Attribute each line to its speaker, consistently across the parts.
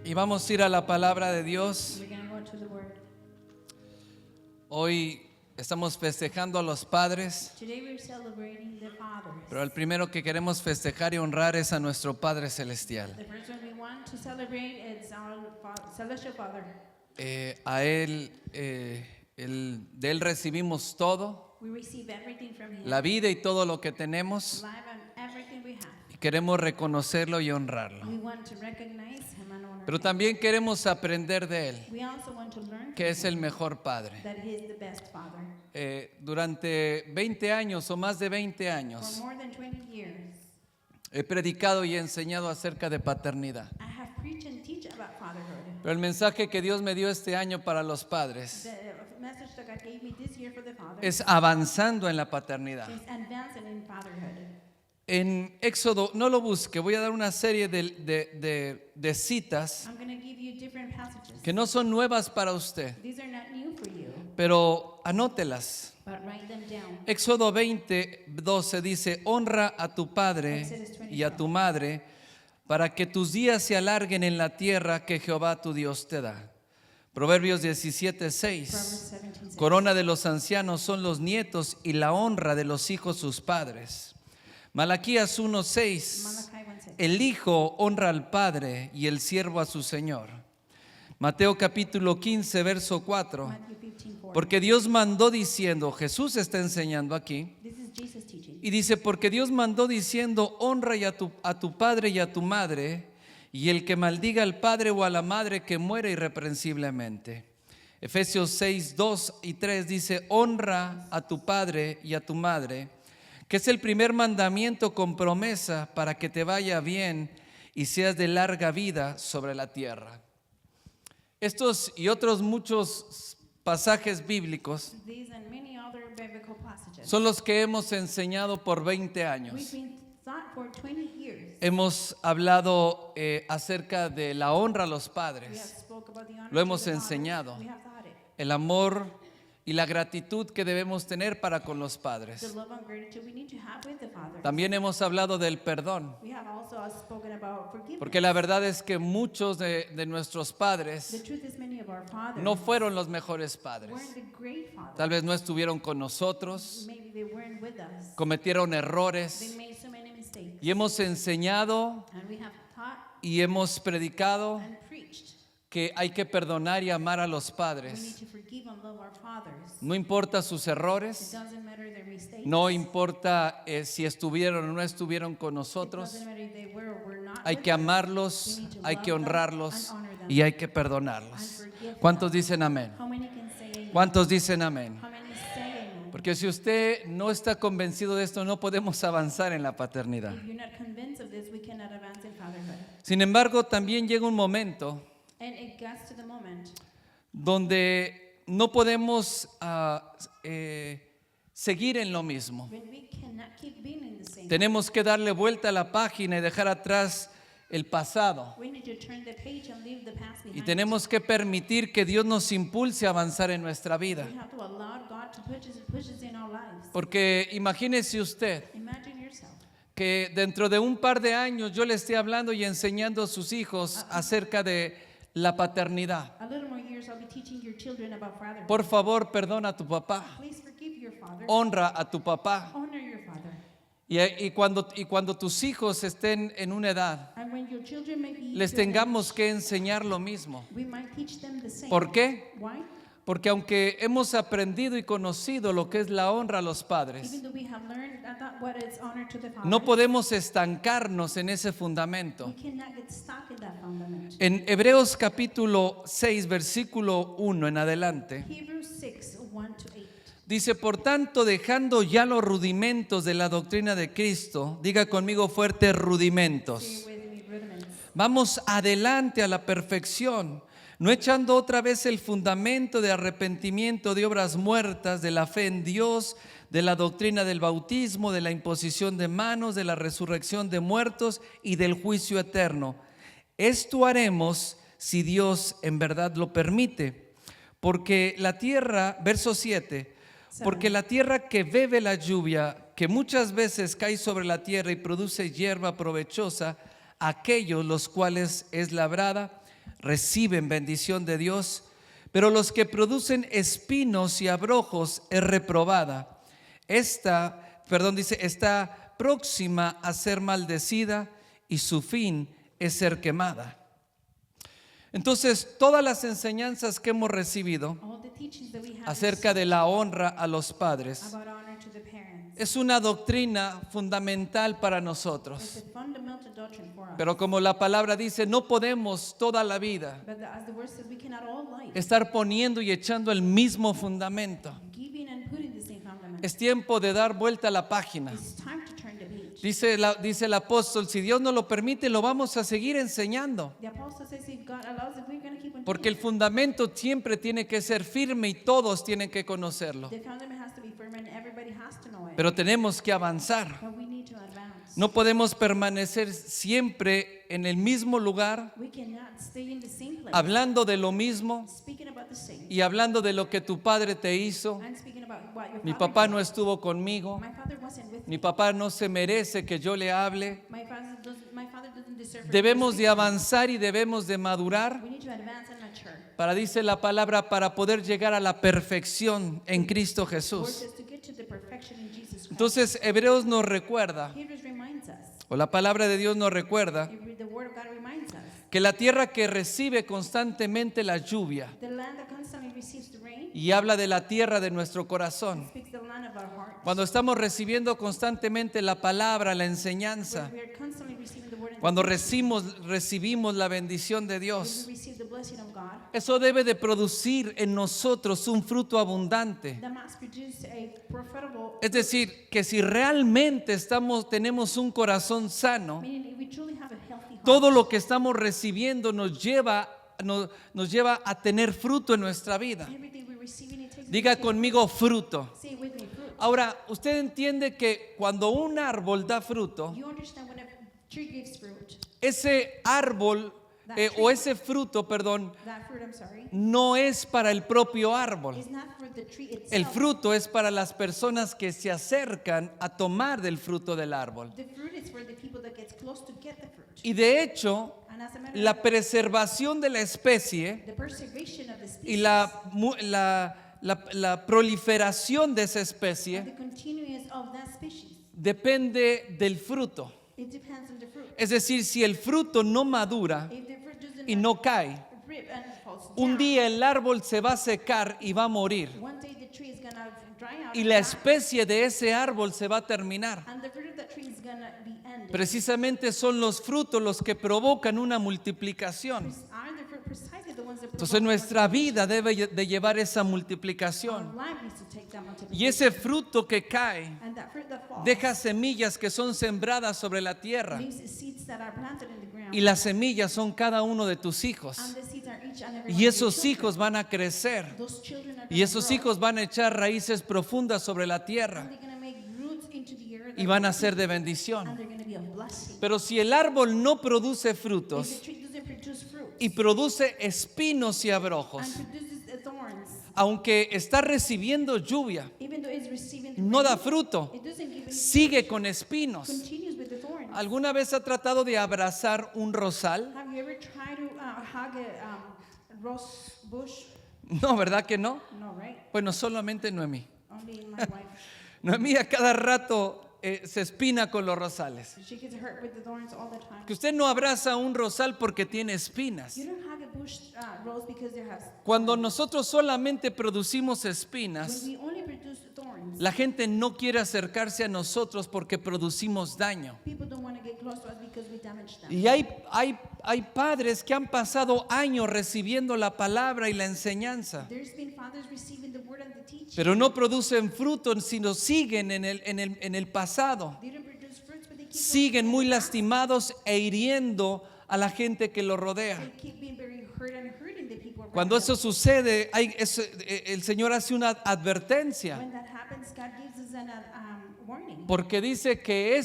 Speaker 1: Y vamos a ir a la palabra de Dios.
Speaker 2: We're going to go to the Word.
Speaker 1: Hoy estamos festejando a los padres,
Speaker 2: Today we're celebrating the fathers.
Speaker 1: pero el primero que queremos festejar y honrar es a nuestro Padre Celestial.
Speaker 2: The first one we want to celebrate is our celestial Father.
Speaker 1: A Él, de Él recibimos todo,
Speaker 2: We receive everything from Him.
Speaker 1: la vida y todo lo que tenemos,
Speaker 2: Life and everything we have.
Speaker 1: y queremos reconocerlo y honrarlo.
Speaker 2: We want to recognize Him and honor
Speaker 1: Pero
Speaker 2: Him.
Speaker 1: también queremos aprender de Él,
Speaker 2: We also want to learn
Speaker 1: que es el mejor Padre.
Speaker 2: that He is the best Father.
Speaker 1: Durante 20 años o más de 20
Speaker 2: For
Speaker 1: años
Speaker 2: more than 20 years,
Speaker 1: he predicado y enseñado acerca de paternidad.
Speaker 2: I have preached and teach about fatherhood.
Speaker 1: Pero el mensaje que Dios me dio este año para los padres
Speaker 2: The message that God gave me this year for the fathers
Speaker 1: es avanzando en la paternidad.
Speaker 2: is advancing in fatherhood.
Speaker 1: En Éxodo, no lo busque, voy a dar una serie de citas
Speaker 2: I'm going to give you different passages.
Speaker 1: que no son nuevas para usted,
Speaker 2: These are not new for you,
Speaker 1: pero anótelas.
Speaker 2: but write them down.
Speaker 1: Éxodo 20:12 dice: honra a tu padre y a tu madre para que tus días se alarguen en la tierra que Jehová tu Dios te da. Proverbios 17:6.
Speaker 2: Proverbs 17:6.
Speaker 1: Corona de los ancianos son los nietos y la honra de los hijos sus padres. Malaquías 1:6.
Speaker 2: Malachi 1:6.
Speaker 1: El hijo honra al padre y el siervo a su señor. Mateo capítulo 15 verso 4.
Speaker 2: Matthew 15:4.
Speaker 1: Porque Dios mandó diciendo, Jesús está enseñando aquí,
Speaker 2: This is Jesus teaching.
Speaker 1: y dice, porque Dios mandó diciendo, honra a tu padre y a tu madre, y el que maldiga al padre o a la madre que muere irreprensiblemente. Efesios 6, 2 y 3 dice, honra a tu padre y a tu madre, que es el primer mandamiento con promesa para que te vaya bien y seas de larga vida sobre la tierra. Estos y otros muchos pasajes bíblicos
Speaker 2: These and many other biblical passages.
Speaker 1: son los que hemos enseñado por 20 años.
Speaker 2: We've been taught for 20 years.
Speaker 1: Hemos hablado acerca de la honra a los
Speaker 2: We have
Speaker 1: padres,
Speaker 2: spoke about the honor
Speaker 1: lo
Speaker 2: to
Speaker 1: hemos
Speaker 2: the fathers.
Speaker 1: enseñado.
Speaker 2: We have taught it.
Speaker 1: el amor y la gratitud que debemos tener para con los
Speaker 2: The
Speaker 1: padres.
Speaker 2: love and gratitude we need to have with the fathers.
Speaker 1: También hemos hablado del perdón,
Speaker 2: We have also spoken about forgiveness.
Speaker 1: porque la verdad es que muchos de nuestros
Speaker 2: The
Speaker 1: padres
Speaker 2: truth is many of our fathers
Speaker 1: no fueron los mejores padres.
Speaker 2: weren't the great fathers.
Speaker 1: Tal vez no estuvieron con nosotros,
Speaker 2: Maybe they weren't with us.
Speaker 1: cometieron
Speaker 2: They
Speaker 1: errores,
Speaker 2: made so many mistakes.
Speaker 1: y hemos enseñado
Speaker 2: And we have taught
Speaker 1: y hemos predicado
Speaker 2: and preached.
Speaker 1: que hay que perdonar y amar a los
Speaker 2: We need
Speaker 1: padres.
Speaker 2: to forgive and love our fathers.
Speaker 1: No importa sus
Speaker 2: It
Speaker 1: errores,
Speaker 2: doesn't matter their mistakes.
Speaker 1: no importa si estuvieron o no estuvieron con
Speaker 2: It
Speaker 1: nosotros,
Speaker 2: doesn't matter if they were or were not
Speaker 1: hay
Speaker 2: with
Speaker 1: que
Speaker 2: us.
Speaker 1: amarlos, hay que honrarlos y hay que perdonarlos. ¿Cuántos dicen amén?
Speaker 2: How many can say amen?
Speaker 1: ¿Cuántos dicen amén?
Speaker 2: How many say amen?
Speaker 1: Porque si usted no está convencido de esto, no podemos avanzar en la paternidad.
Speaker 2: If you're not convinced of this, we cannot advance in fatherhood.
Speaker 1: Sin embargo, también llega un momento
Speaker 2: And it gets to the moment
Speaker 1: donde no podemos seguir en lo mismo.
Speaker 2: when we cannot keep being in the same.
Speaker 1: Tenemos que darle vuelta a la página y dejar atrás el pasado.
Speaker 2: We need to turn the page and leave the past
Speaker 1: Y
Speaker 2: behind.
Speaker 1: tenemos que permitir que Dios nos impulse a avanzar en nuestra vida.
Speaker 2: We have to allow God to push us in our lives.
Speaker 1: Porque imagínese usted
Speaker 2: Imagine yourself.
Speaker 1: que dentro de un par de años yo le esté hablando y enseñando a sus hijos acerca de la paternidad.
Speaker 2: A little more years, I'll be teaching your children about fatherhood.
Speaker 1: Por favor, perdona a tu papá,
Speaker 2: Please forgive your father.
Speaker 1: honra a tu papá.
Speaker 2: Honor your father.
Speaker 1: Y cuando tus hijos estén en una edad,
Speaker 2: And when your children may be
Speaker 1: les
Speaker 2: to an
Speaker 1: tengamos
Speaker 2: age,
Speaker 1: que enseñar lo mismo.
Speaker 2: we might teach them the same.
Speaker 1: ¿Por qué?
Speaker 2: Why?
Speaker 1: Porque aunque hemos aprendido y conocido lo que es la honra a los padres,
Speaker 2: Even though we have learned that what is honor to the father,
Speaker 1: no podemos estancarnos en ese fundamento.
Speaker 2: we cannot get stuck in that fundament.
Speaker 1: En Hebreos capítulo 6, versículo 1 en adelante,
Speaker 2: Hebrews 6, 1-8.
Speaker 1: dice, por tanto, dejando ya los rudimentos de la doctrina de Cristo, diga conmigo fuerte,
Speaker 2: Say
Speaker 1: rudimentos.
Speaker 2: with me, rudiments.
Speaker 1: Vamos adelante a la perfección, no echando otra vez el fundamento de arrepentimiento de obras muertas, de la fe en Dios, de la doctrina del bautismo, de la imposición de manos, de la resurrección de muertos y del juicio eterno. Esto haremos si Dios en verdad lo permite. Porque la tierra, verso 7, porque la tierra que bebe la lluvia, que muchas veces cae sobre la tierra y produce hierba provechosa, aquellos los cuales es labrada, reciben bendición de Dios, pero los que producen espinos y abrojos es reprobada. Está próxima a ser maldecida y su fin es ser quemada. Entonces, todas las enseñanzas que hemos recibido
Speaker 2: All the teachings that we have
Speaker 1: acerca de la honra a los padres
Speaker 2: about honor to the parents.
Speaker 1: es una doctrina fundamental para
Speaker 2: It's
Speaker 1: nosotros.
Speaker 2: a fundamental doctrine for us.
Speaker 1: Pero como la palabra dice, no podemos toda la vida
Speaker 2: But as the word says, we cannot all life
Speaker 1: estar poniendo y echando el mismo fundamento.
Speaker 2: giving and putting the same fundament.
Speaker 1: Es tiempo de dar vuelta a la página.
Speaker 2: It's time to turn the page.
Speaker 1: Dice el apóstol, si Dios nos lo permite, lo vamos a seguir enseñando.
Speaker 2: The apostle says if God allows it, we're going to keep on
Speaker 1: Porque el
Speaker 2: doing
Speaker 1: fundamento siempre tiene que ser firme y todos tienen que conocerlo.
Speaker 2: it. The fundament has to be firm and everybody has to know it.
Speaker 1: Pero tenemos que avanzar.
Speaker 2: But we need to advance.
Speaker 1: No podemos permanecer siempre en el mismo lugar,
Speaker 2: We cannot stay in the same place.
Speaker 1: hablando de lo mismo
Speaker 2: Speaking about the same.
Speaker 1: y hablando de lo que tu padre te hizo.
Speaker 2: I'm speaking about what your
Speaker 1: Mi
Speaker 2: father
Speaker 1: papá
Speaker 2: did.
Speaker 1: no estuvo conmigo.
Speaker 2: My father wasn't with
Speaker 1: Mi
Speaker 2: me.
Speaker 1: papá no se merece que yo le hable.
Speaker 2: My father doesn't deserve for me to
Speaker 1: Debemos de
Speaker 2: speak to him.
Speaker 1: avanzar y debemos de madurar
Speaker 2: We need to advance and mature.
Speaker 1: para, dice la palabra, para poder llegar a la perfección en Cristo
Speaker 2: Word
Speaker 1: Jesús.
Speaker 2: says to get to the perfection in Jesus Christ.
Speaker 1: Entonces, Hebreos nos recuerda,
Speaker 2: Hebrews reminds us.
Speaker 1: o la palabra de Dios nos recuerda,
Speaker 2: The word of God reminds us.
Speaker 1: que la tierra que recibe constantemente la lluvia,
Speaker 2: The land that constantly receives the rain
Speaker 1: y habla de la tierra de nuestro corazón.
Speaker 2: speaks the land of our heart.
Speaker 1: Cuando estamos recibiendo constantemente la palabra, la enseñanza,
Speaker 2: We are constantly receiving the word and
Speaker 1: cuando recibimos la bendición de
Speaker 2: we
Speaker 1: Dios,
Speaker 2: receive the blessing of God,
Speaker 1: eso debe de producir en nosotros un fruto abundante.
Speaker 2: that must produce a profitable,
Speaker 1: Es decir, que si realmente tenemos un corazón sano,
Speaker 2: meaning if we truly have a healthy heart,
Speaker 1: todo lo que estamos recibiendo nos lleva a tener fruto en nuestra vida.
Speaker 2: everything we're receiving, it takes
Speaker 1: Diga conmigo fruto.
Speaker 2: say it with me, fruit.
Speaker 1: Ahora, usted entiende que cuando un árbol da fruto,
Speaker 2: You understand when a tree gives fruit,
Speaker 1: ese árbol o ese fruto,
Speaker 2: that fruit, I'm sorry,
Speaker 1: no es para el propio árbol.
Speaker 2: is not for the tree itself.
Speaker 1: El fruto es para las personas que se acercan a tomar del fruto del árbol.
Speaker 2: The fruit is for the people that gets close to get the fruit.
Speaker 1: Y de hecho,
Speaker 2: And as a matter
Speaker 1: la
Speaker 2: of fact,
Speaker 1: preservación de la especie
Speaker 2: the preservation of the species
Speaker 1: y la proliferación de esa
Speaker 2: and
Speaker 1: especie
Speaker 2: the continuance of that species,
Speaker 1: depende del fruto.
Speaker 2: it depends on the fruit.
Speaker 1: Es decir, si el fruto no madura
Speaker 2: If the fruit doesn't
Speaker 1: y no cae,
Speaker 2: rip and falls
Speaker 1: un
Speaker 2: down,
Speaker 1: día el árbol se va a secar y va a morir.
Speaker 2: one day the tree is gonna dry out
Speaker 1: Y
Speaker 2: and
Speaker 1: la
Speaker 2: die,
Speaker 1: especie de ese árbol se va a terminar.
Speaker 2: and the fruit of that tree is gonna be ended.
Speaker 1: Precisamente son los frutos los que provocan una multiplicación.
Speaker 2: Are the fruit precisely the ones that
Speaker 1: Entonces
Speaker 2: provoke
Speaker 1: nuestra vida
Speaker 2: multiplication?
Speaker 1: debe de llevar esa
Speaker 2: Our
Speaker 1: multiplicación.
Speaker 2: life needs to take that
Speaker 1: Y
Speaker 2: multiplication.
Speaker 1: ese fruto que cae
Speaker 2: And that fruit that falls
Speaker 1: deja semillas que son sembradas sobre la tierra.
Speaker 2: leaves seeds that are planted in the ground.
Speaker 1: Y las semillas son cada uno de tus hijos.
Speaker 2: And the seeds are each and every one
Speaker 1: Y
Speaker 2: of your
Speaker 1: esos
Speaker 2: children.
Speaker 1: hijos van a crecer.
Speaker 2: Those children are
Speaker 1: Y
Speaker 2: gonna
Speaker 1: esos
Speaker 2: grow,
Speaker 1: hijos van a echar raíces profundas sobre la tierra.
Speaker 2: and they're gonna make roots into the earth,
Speaker 1: Y van a ser de
Speaker 2: and
Speaker 1: bendición.
Speaker 2: they're gonna be a blessing.
Speaker 1: Pero si el árbol no produce
Speaker 2: If
Speaker 1: frutos
Speaker 2: the tree doesn't produce fruit
Speaker 1: y produce espinos y abrojos,
Speaker 2: and produces thorns,
Speaker 1: aunque está recibiendo lluvia,
Speaker 2: even though it's receiving the
Speaker 1: no da
Speaker 2: rain,
Speaker 1: fruto,
Speaker 2: it doesn't give any
Speaker 1: sigue con espinos.
Speaker 2: continues with the thorns.
Speaker 1: ¿Alguna vez ha tratado de abrazar un rosal?
Speaker 2: Have you ever tried to hug a rose bush?
Speaker 1: No, ¿verdad que no?
Speaker 2: No, right?
Speaker 1: Bueno, solamente Noemí.
Speaker 2: Only my wife.
Speaker 1: Noemí a cada rato se espina con los rosales.
Speaker 2: She gets hurt with the thorns all the time.
Speaker 1: Que usted no abraza un rosal porque tiene espinas.
Speaker 2: You don't hug a bush rose because they have.
Speaker 1: Cuando nosotros solamente producimos
Speaker 2: When
Speaker 1: espinas,
Speaker 2: we only produce thorns,
Speaker 1: la gente no quiere acercarse a nosotros porque producimos daño.
Speaker 2: people don't want to get close to us because we damage them.
Speaker 1: Y hay padres que han pasado años recibiendo la palabra y la enseñanza,
Speaker 2: There's been fathers receiving the word and the teaching.
Speaker 1: pero no producen fruto, sino siguen en el pasado.
Speaker 2: They don't produce fruits, but they keep
Speaker 1: Siguen muy
Speaker 2: going.
Speaker 1: lastimados e hiriendo a la gente que lo rodea.
Speaker 2: They keep being very hurt and hurting the people around
Speaker 1: Cuando
Speaker 2: them.
Speaker 1: eso sucede, el Señor hace una advertencia,
Speaker 2: When that happens, God gives us an warning.
Speaker 1: porque dice que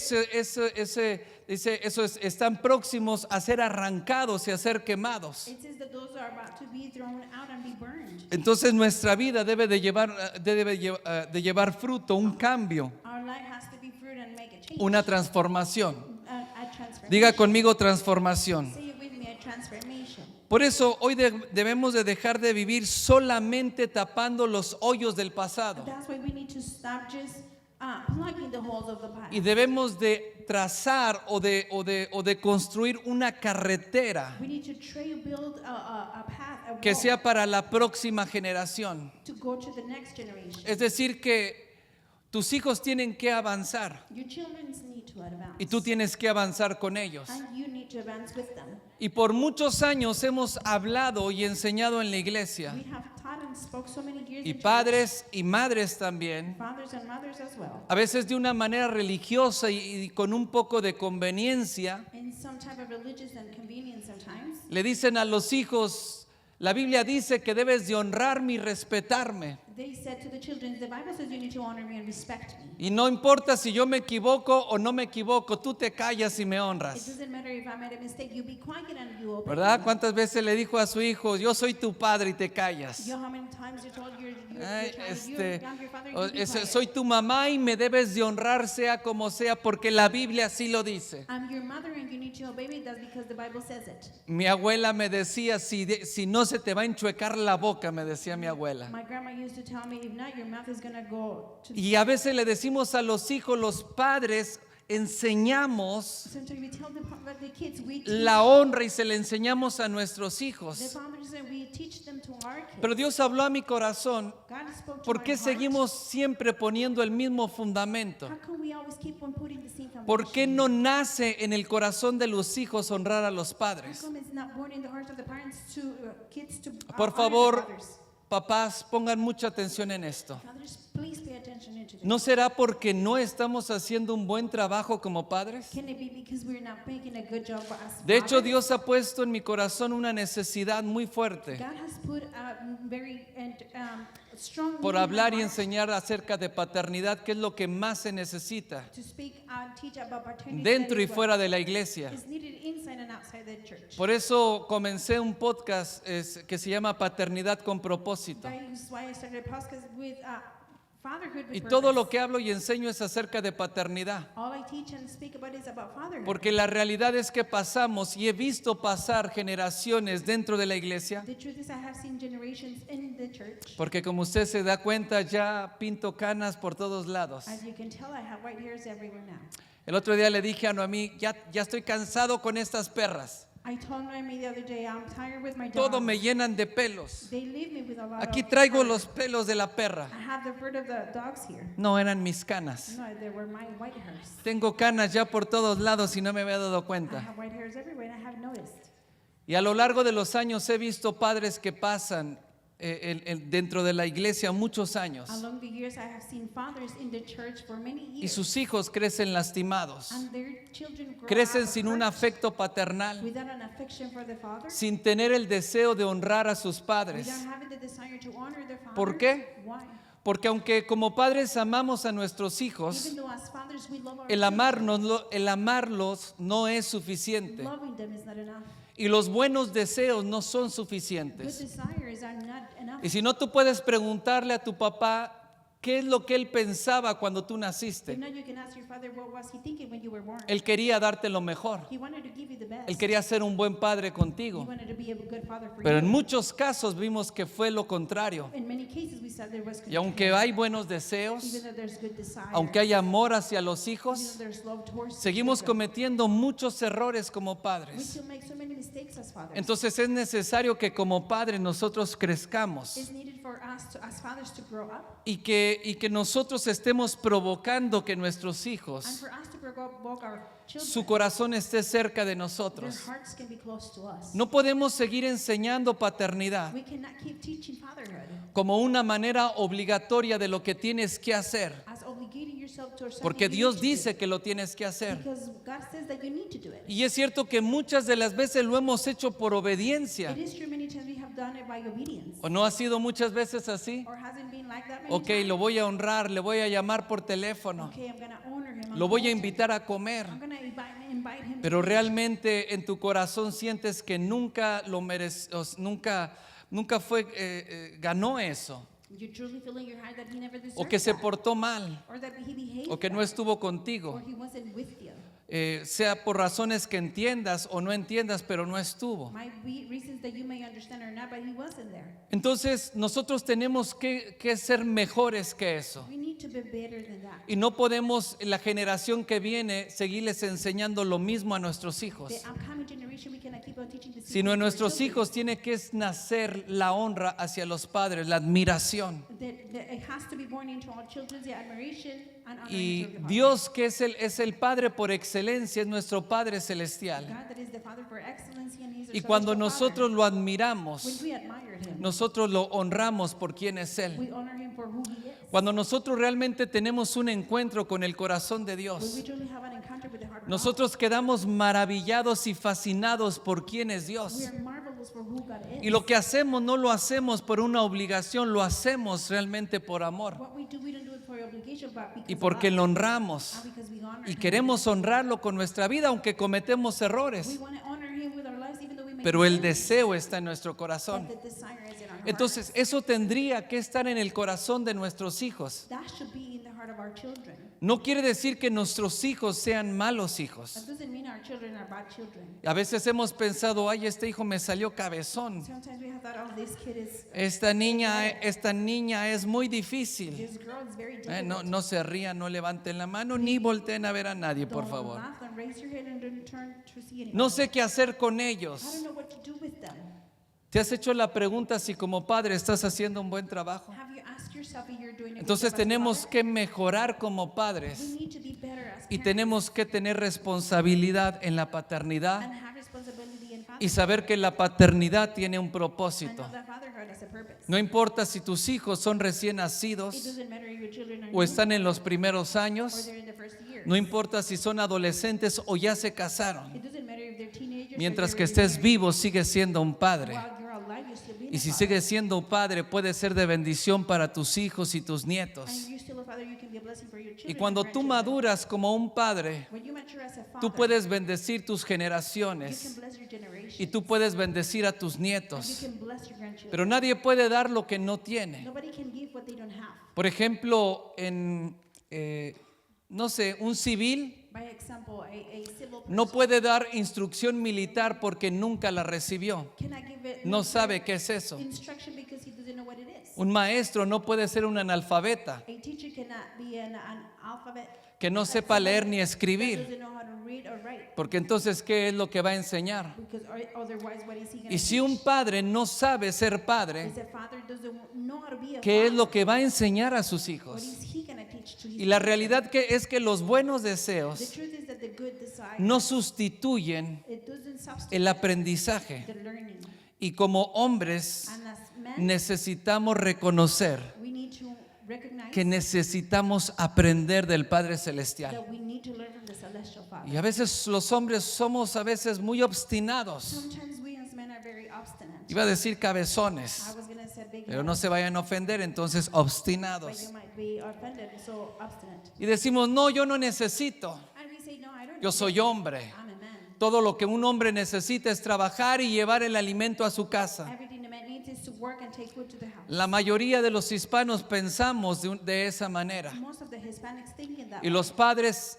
Speaker 1: están próximos a ser arrancados y a ser quemados.
Speaker 2: It says that those are about to be thrown out and be burned.
Speaker 1: Entonces nuestra vida debe de llevar fruto, un cambio,
Speaker 2: Our life has to be fruit and make a change.
Speaker 1: una transformación.
Speaker 2: A transformation.
Speaker 1: Diga conmigo transformación.
Speaker 2: Say it with me, a transformation.
Speaker 1: Por eso hoy debemos de dejar de vivir solamente tapando los hoyos del pasado.
Speaker 2: That's why we need to stop just plugging the holes of the past.
Speaker 1: Y debemos de trazar o de construir una carretera
Speaker 2: We need to build a path, a
Speaker 1: que
Speaker 2: wall
Speaker 1: sea para la próxima generación.
Speaker 2: to go to the next generation.
Speaker 1: Es decir, que tus hijos tienen que avanzar
Speaker 2: Your children need to advance.
Speaker 1: y tú tienes que avanzar con ellos.
Speaker 2: And you need to advance with them.
Speaker 1: Y por muchos años hemos hablado y enseñado en la iglesia,
Speaker 2: We have taught and spoke so many years
Speaker 1: y
Speaker 2: in church,
Speaker 1: padres y madres también,
Speaker 2: fathers and mothers as well.
Speaker 1: a veces de una manera religiosa y con un poco de conveniencia,
Speaker 2: In some type of religious and convenience sometimes.
Speaker 1: le dicen a los hijos, la Biblia dice que debes de honrarme y respetarme.
Speaker 2: They said to the children, the Bible says you need to honor me and respect me.
Speaker 1: Y no importa si yo me equivoco o no me equivoco, tú te callas y me
Speaker 2: It
Speaker 1: honras.
Speaker 2: doesn't matter if I made a mistake, you be quiet and you obey.
Speaker 1: ¿Verdad?
Speaker 2: me.
Speaker 1: ¿Cuántas veces le dijo a su hijo, yo soy tu padre y te callas?
Speaker 2: You know how many times you told your
Speaker 1: Ay,
Speaker 2: child, I'm your father, you be quiet.
Speaker 1: soy tu mamá y me debes de honrar sea como sea porque la Biblia así lo dice.
Speaker 2: I'm your mother and you need to obey me. That's because the Bible says it.
Speaker 1: Mi abuela me decía, si no se te va a enchuecar la boca, me decía mi abuela.
Speaker 2: My grandma used to tell me, if not, your mouth is going to go to
Speaker 1: Y a veces le decimos a los hijos, los padres, enseñamos
Speaker 2: Sometimes we tell the kids, we teach
Speaker 1: la honra y se le enseñamos a nuestros
Speaker 2: the
Speaker 1: hijos.
Speaker 2: fathers and we teach them to our kids.
Speaker 1: Pero Dios habló a mi corazón,
Speaker 2: God spoke to
Speaker 1: ¿por
Speaker 2: my
Speaker 1: qué
Speaker 2: heart.
Speaker 1: seguimos siempre poniendo el mismo fundamento?
Speaker 2: How come we always keep on putting the same foundation?
Speaker 1: ¿Por qué no nace en el corazón de los hijos honrar a los
Speaker 2: How
Speaker 1: padres?
Speaker 2: come it's not born in the hearts of the parents to kids to
Speaker 1: Por
Speaker 2: honor
Speaker 1: favor,
Speaker 2: the fathers?
Speaker 1: papás, pongan mucha atención en esto.
Speaker 2: Fathers, please pay attention into this.
Speaker 1: ¿No será porque no estamos haciendo un buen trabajo como padres?
Speaker 2: Can it be because we're not making a good job as
Speaker 1: De hecho,
Speaker 2: fathers?
Speaker 1: Dios ha puesto en mi corazón una necesidad muy fuerte
Speaker 2: God has put a very strong
Speaker 1: por
Speaker 2: need in
Speaker 1: hablar
Speaker 2: my
Speaker 1: y
Speaker 2: heart
Speaker 1: enseñar acerca de paternidad, que es lo que más se necesita
Speaker 2: to speak and teach about paternity
Speaker 1: dentro
Speaker 2: that
Speaker 1: y
Speaker 2: is what
Speaker 1: fuera de la iglesia.
Speaker 2: is needed inside and outside the church.
Speaker 1: Por eso comencé un podcast que se llama Paternidad con Propósito.
Speaker 2: That is why I started a podcast with fatherhood with
Speaker 1: Y todo lo
Speaker 2: purpose.
Speaker 1: que hablo y enseño es acerca de paternidad.
Speaker 2: All I teach and speak about is about fatherhood.
Speaker 1: Porque la realidad es que pasamos y he visto pasar generaciones dentro de la iglesia.
Speaker 2: The truth is I have seen generations in the church.
Speaker 1: Porque como usted se da cuenta, ya pinto canas por todos lados.
Speaker 2: As you can tell, I have white hairs everywhere now.
Speaker 1: El otro día le dije a Noemí, ya estoy cansado con estas perras.
Speaker 2: I told Noemi the other day, I'm tired with my dogs.
Speaker 1: Todo me llenan de pelos.
Speaker 2: They leave me with a lot
Speaker 1: Aquí
Speaker 2: of
Speaker 1: traigo
Speaker 2: fur.
Speaker 1: los pelos de la perra.
Speaker 2: I have the fur of the dogs here.
Speaker 1: No, eran mis canas.
Speaker 2: No, they were my white hairs.
Speaker 1: Tengo canas ya por todos lados y no me había dado
Speaker 2: I
Speaker 1: cuenta.
Speaker 2: have white hairs everywhere and I have noticed.
Speaker 1: Y a lo largo de los años he visto padres que pasan dentro de la iglesia muchos años
Speaker 2: Along the years, I have seen fathers in the church for many
Speaker 1: y
Speaker 2: years.
Speaker 1: sus hijos crecen lastimados,
Speaker 2: And their children grow
Speaker 1: crecen
Speaker 2: up
Speaker 1: sin un
Speaker 2: hurt,
Speaker 1: afecto paternal,
Speaker 2: without an affection for the father,
Speaker 1: sin tener el deseo de honrar a sus padres.
Speaker 2: without having the desire to honor their father.
Speaker 1: ¿Por qué?
Speaker 2: Why?
Speaker 1: Porque aunque como padres amamos a nuestros hijos,
Speaker 2: Even though as fathers we love our
Speaker 1: el
Speaker 2: children,
Speaker 1: amarlos no es suficiente.
Speaker 2: loving them is not enough.
Speaker 1: Y los buenos deseos no son
Speaker 2: Good
Speaker 1: suficientes.
Speaker 2: desires are not enough.
Speaker 1: Y si no, tú puedes preguntarle a tu papá qué es lo que él pensaba cuando tú
Speaker 2: If
Speaker 1: naciste.
Speaker 2: not, you can ask your father, what was he thinking when you were born?
Speaker 1: Él quería darte lo mejor.
Speaker 2: He wanted to give you the best.
Speaker 1: Él quería ser un buen padre
Speaker 2: He
Speaker 1: contigo.
Speaker 2: wanted to be a good father for
Speaker 1: Pero en
Speaker 2: you.
Speaker 1: muchos casos vimos que fue lo contrario.
Speaker 2: In many cases, we said there was
Speaker 1: Y aunque hay buenos deseos,
Speaker 2: even though there's good desire,
Speaker 1: aunque hay amor hacia los
Speaker 2: even
Speaker 1: hijos,
Speaker 2: though there's love towards
Speaker 1: seguimos
Speaker 2: children,
Speaker 1: cometiendo muchos errores como
Speaker 2: we
Speaker 1: padres.
Speaker 2: still make so many mistakes as fathers.
Speaker 1: Entonces es necesario que como padres nosotros crezcamos
Speaker 2: It's needed for us as fathers to grow up
Speaker 1: y que nosotros estemos provocando que nuestros
Speaker 2: and
Speaker 1: hijos,
Speaker 2: for us to provoke our children.
Speaker 1: su corazón esté cerca de
Speaker 2: Their
Speaker 1: nosotros.
Speaker 2: hearts can be close to us.
Speaker 1: No podemos seguir enseñando paternidad
Speaker 2: We cannot keep teaching fatherhood
Speaker 1: como una manera obligatoria de lo que tienes que hacer,
Speaker 2: as obligating yourself to something
Speaker 1: porque
Speaker 2: you
Speaker 1: Dios
Speaker 2: need to do.
Speaker 1: dice que lo tienes que hacer.
Speaker 2: Because God says that you need to do it.
Speaker 1: Y es cierto que muchas de las veces lo hemos hecho por obediencia.
Speaker 2: It is true many times we have done it by obedience.
Speaker 1: ¿O no ha sido muchas veces así?
Speaker 2: Or hasn't been like that many
Speaker 1: Ok,
Speaker 2: times.
Speaker 1: lo voy a honrar, le voy a llamar por teléfono,
Speaker 2: Okay, I'm going to honor him. I'm
Speaker 1: lo voy a
Speaker 2: gonna-
Speaker 1: invitar a comer.
Speaker 2: I'm going to invite him.
Speaker 1: Pero
Speaker 2: to eat.
Speaker 1: realmente en tu corazón sientes que nunca lo nunca ganó eso,
Speaker 2: You truly feel in your heart that he never deserved
Speaker 1: o que se
Speaker 2: that.
Speaker 1: portó mal,
Speaker 2: Or that he behaved
Speaker 1: o que no
Speaker 2: bad.
Speaker 1: estuvo
Speaker 2: Or
Speaker 1: contigo.
Speaker 2: he wasn't with you.
Speaker 1: sea por razones que entiendas o no entiendas, pero no estuvo.
Speaker 2: Might be reasons that you may understand or not, but he wasn't there.
Speaker 1: Entonces nosotros tenemos que ser mejores que eso.
Speaker 2: We need to be better than that.
Speaker 1: Y no podemos, la generación que viene, seguirles enseñando lo mismo a nuestros hijos.
Speaker 2: The upcoming generation, we cannot keep on teaching the
Speaker 1: Sino en
Speaker 2: to our
Speaker 1: nuestros
Speaker 2: children.
Speaker 1: hijos tiene que nacer la honra hacia los padres, la admiración.
Speaker 2: It has to be born into our children, the admiration and honor
Speaker 1: Y
Speaker 2: to the Father.
Speaker 1: Dios, que es el Padre por excelencia, es nuestro Padre celestial.
Speaker 2: God that is the Father for excellency, and He's our
Speaker 1: Y cuando
Speaker 2: celestial
Speaker 1: nosotros
Speaker 2: Father.
Speaker 1: lo
Speaker 2: When
Speaker 1: admiramos,
Speaker 2: we admire Him,
Speaker 1: nosotros lo honramos por quien es Él.
Speaker 2: we honor Him for who He is.
Speaker 1: Cuando nosotros realmente tenemos un encuentro con el corazón de
Speaker 2: When we
Speaker 1: Dios,
Speaker 2: truly have an encounter with the heart of God,
Speaker 1: nosotros quedamos maravillados y fascinados por quién es
Speaker 2: we
Speaker 1: Dios.
Speaker 2: are marvelous for who God is.
Speaker 1: Y lo que hacemos no lo hacemos por una obligación, lo hacemos realmente por amor.
Speaker 2: What we do, we don't do it for obligation, but because
Speaker 1: Y
Speaker 2: of
Speaker 1: porque
Speaker 2: love.
Speaker 1: lo honramos.
Speaker 2: And because we honor
Speaker 1: Y
Speaker 2: Him.
Speaker 1: queremos honrarlo con nuestra vida, aunque cometemos
Speaker 2: We
Speaker 1: errores.
Speaker 2: want to honor Him with our lives, even though we make
Speaker 1: Pero el
Speaker 2: mistakes.
Speaker 1: deseo está en nuestro corazón.
Speaker 2: But the desire is in our heart.
Speaker 1: Entonces, eso tendría que estar en el corazón de nuestros hijos.
Speaker 2: That should be in the heart of our children.
Speaker 1: No quiere decir que nuestros hijos sean malos hijos.
Speaker 2: That doesn't mean our children are bad children.
Speaker 1: A veces hemos pensado, ay, este hijo me salió cabezón.
Speaker 2: Sometimes we have thought, oh, this kid is,
Speaker 1: Esta niña es muy difícil.
Speaker 2: this girl is very difficult.
Speaker 1: No se rían, no levanten la mano, ni volteen a ver a nadie, por
Speaker 2: Don't
Speaker 1: favor.
Speaker 2: laugh and raise your head and don't turn to see anyone.
Speaker 1: No sé qué hacer con
Speaker 2: I
Speaker 1: ellos.
Speaker 2: don't know what to do with them.
Speaker 1: ¿Te has hecho la pregunta si como padre estás haciendo un buen trabajo?
Speaker 2: Have you asked yourself if you're doing a good
Speaker 1: Entonces
Speaker 2: job as a
Speaker 1: tenemos
Speaker 2: father?
Speaker 1: que mejorar como
Speaker 2: We
Speaker 1: padres
Speaker 2: need to be better as
Speaker 1: y
Speaker 2: parents
Speaker 1: tenemos que tener responsabilidad en la paternidad
Speaker 2: and have responsibility in fatherhood.
Speaker 1: y saber que la paternidad tiene un
Speaker 2: And
Speaker 1: propósito.
Speaker 2: know that fatherhood has a purpose.
Speaker 1: No importa si tus hijos son recién
Speaker 2: It
Speaker 1: nacidos
Speaker 2: doesn't matter if your children are
Speaker 1: o están en
Speaker 2: newborn
Speaker 1: los primeros
Speaker 2: or
Speaker 1: años,
Speaker 2: they're in the first year.
Speaker 1: no importa si son adolescentes o ya se casaron.
Speaker 2: It doesn't matter if they're teenagers or
Speaker 1: Mientras que
Speaker 2: they're
Speaker 1: estés
Speaker 2: married.
Speaker 1: vivo, sigues siendo un padre.
Speaker 2: While you're alive, you're still being
Speaker 1: Y
Speaker 2: a
Speaker 1: si
Speaker 2: father.
Speaker 1: sigues siendo un padre, puedes ser de bendición para tus hijos y tus
Speaker 2: And
Speaker 1: nietos.
Speaker 2: if you're still a father, you can be a blessing for your children
Speaker 1: Y cuando
Speaker 2: and
Speaker 1: tú
Speaker 2: grandchildren.
Speaker 1: maduras como un padre,
Speaker 2: When you mature as a father,
Speaker 1: tú puedes bendecir tus
Speaker 2: you can
Speaker 1: generaciones
Speaker 2: bless your generation.
Speaker 1: y tú puedes bendecir a tus
Speaker 2: And you
Speaker 1: nietos.
Speaker 2: can bless your grandchildren.
Speaker 1: Pero nadie puede dar lo que no tiene.
Speaker 2: Nobody can give what they don't have.
Speaker 1: Por ejemplo, no sé, un civil
Speaker 2: By example, a civil person
Speaker 1: no puede dar instrucción militar porque nunca la recibió.
Speaker 2: cannot give it
Speaker 1: No sabe qué es eso.
Speaker 2: instruction because he doesn't know what it is.
Speaker 1: Un maestro no puede ser un analfabeta
Speaker 2: A teacher cannot be an alphabet
Speaker 1: que no sepa leer ni
Speaker 2: that
Speaker 1: escribir.
Speaker 2: doesn't know how to read or write.
Speaker 1: Porque entonces, ¿qué es lo que va a enseñar?
Speaker 2: Because otherwise, what is he going
Speaker 1: Y
Speaker 2: to
Speaker 1: si un padre no sabe ser padre,
Speaker 2: If the father doesn't know how to be a
Speaker 1: ¿qué es
Speaker 2: father,
Speaker 1: lo que va a enseñar a sus
Speaker 2: what
Speaker 1: hijos?
Speaker 2: is he going to teach to his
Speaker 1: Y la
Speaker 2: children?
Speaker 1: realidad es que los buenos
Speaker 2: The
Speaker 1: deseos
Speaker 2: truth is that the good desire,
Speaker 1: no sustituyen
Speaker 2: it doesn't substitute
Speaker 1: el aprendizaje.
Speaker 2: the learning.
Speaker 1: Y como hombres
Speaker 2: And as men,
Speaker 1: necesitamos reconocer
Speaker 2: we need to recognize
Speaker 1: que necesitamos aprender del Padre Celestial.
Speaker 2: that we need to learn from the celestial Father.
Speaker 1: Y a veces los hombres somos a veces muy obstinados.
Speaker 2: Sometimes we as men are very obstinate.
Speaker 1: Iba a decir cabezones,
Speaker 2: I was going to say big
Speaker 1: pero no
Speaker 2: heads,
Speaker 1: se vayan a ofender, entonces
Speaker 2: but
Speaker 1: obstinados.
Speaker 2: you might be offended, so obstinate.
Speaker 1: Y decimos, no, yo no necesito,
Speaker 2: And we say, no, I don't
Speaker 1: yo
Speaker 2: need
Speaker 1: soy
Speaker 2: it.
Speaker 1: hombre.
Speaker 2: I'm a man.
Speaker 1: Todo lo que un hombre necesita es trabajar y llevar el alimento a su casa.
Speaker 2: Everything the man needs is to work and take food to the house.
Speaker 1: La mayoría de los hispanos pensamos de esa manera.
Speaker 2: Most of the Hispanics thinking that
Speaker 1: Y los padres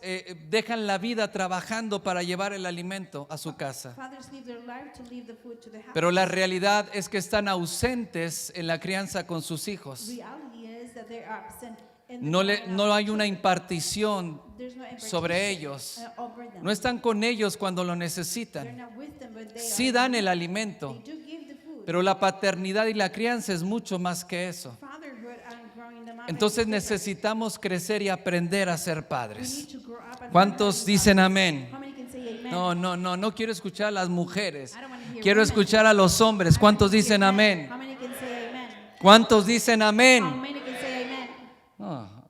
Speaker 1: dejan la vida trabajando para llevar el alimento a su casa.
Speaker 2: fathers leave their life to leave the food to the house.
Speaker 1: Pero la realidad es que están ausentes en la crianza con sus hijos.
Speaker 2: Reality is that they are absent in the
Speaker 1: No
Speaker 2: growing up
Speaker 1: hay una
Speaker 2: children.
Speaker 1: impartición
Speaker 2: There's no impartition,
Speaker 1: sobre ellos.
Speaker 2: over them.
Speaker 1: No están con ellos cuando lo
Speaker 2: They're
Speaker 1: necesitan.
Speaker 2: not with them, but they
Speaker 1: Sí
Speaker 2: are.
Speaker 1: dan el alimento,
Speaker 2: They do give the food.
Speaker 1: pero la paternidad y la crianza es mucho más que eso.
Speaker 2: Fatherhood and growing them up
Speaker 1: Entonces
Speaker 2: is different.
Speaker 1: necesitamos crecer y aprender a ser
Speaker 2: We
Speaker 1: padres.
Speaker 2: need to grow up and
Speaker 1: ¿Cuántos
Speaker 2: learn
Speaker 1: dicen
Speaker 2: how to-
Speaker 1: amén?
Speaker 2: How many can say amen?
Speaker 1: No quiero escuchar a las mujeres.
Speaker 2: I don't want to hear
Speaker 1: Quiero
Speaker 2: women.
Speaker 1: escuchar a los hombres.
Speaker 2: I
Speaker 1: ¿Cuántos
Speaker 2: want to hear
Speaker 1: dicen
Speaker 2: men.
Speaker 1: amén?
Speaker 2: How many can say amen?
Speaker 1: ¿Cuántos dicen
Speaker 2: How
Speaker 1: amén?
Speaker 2: many can say amen?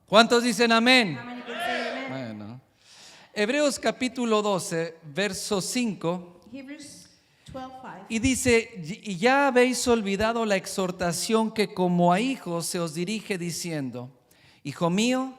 Speaker 1: ¿Cuántos dicen amén?
Speaker 2: How many can say amen?
Speaker 1: Bueno. Hebreos capítulo 12, verso 5.
Speaker 2: Hebrews 12:5.
Speaker 1: Y dice, y ya habéis olvidado la exhortación que como a hijos se os dirige diciendo, hijo mío,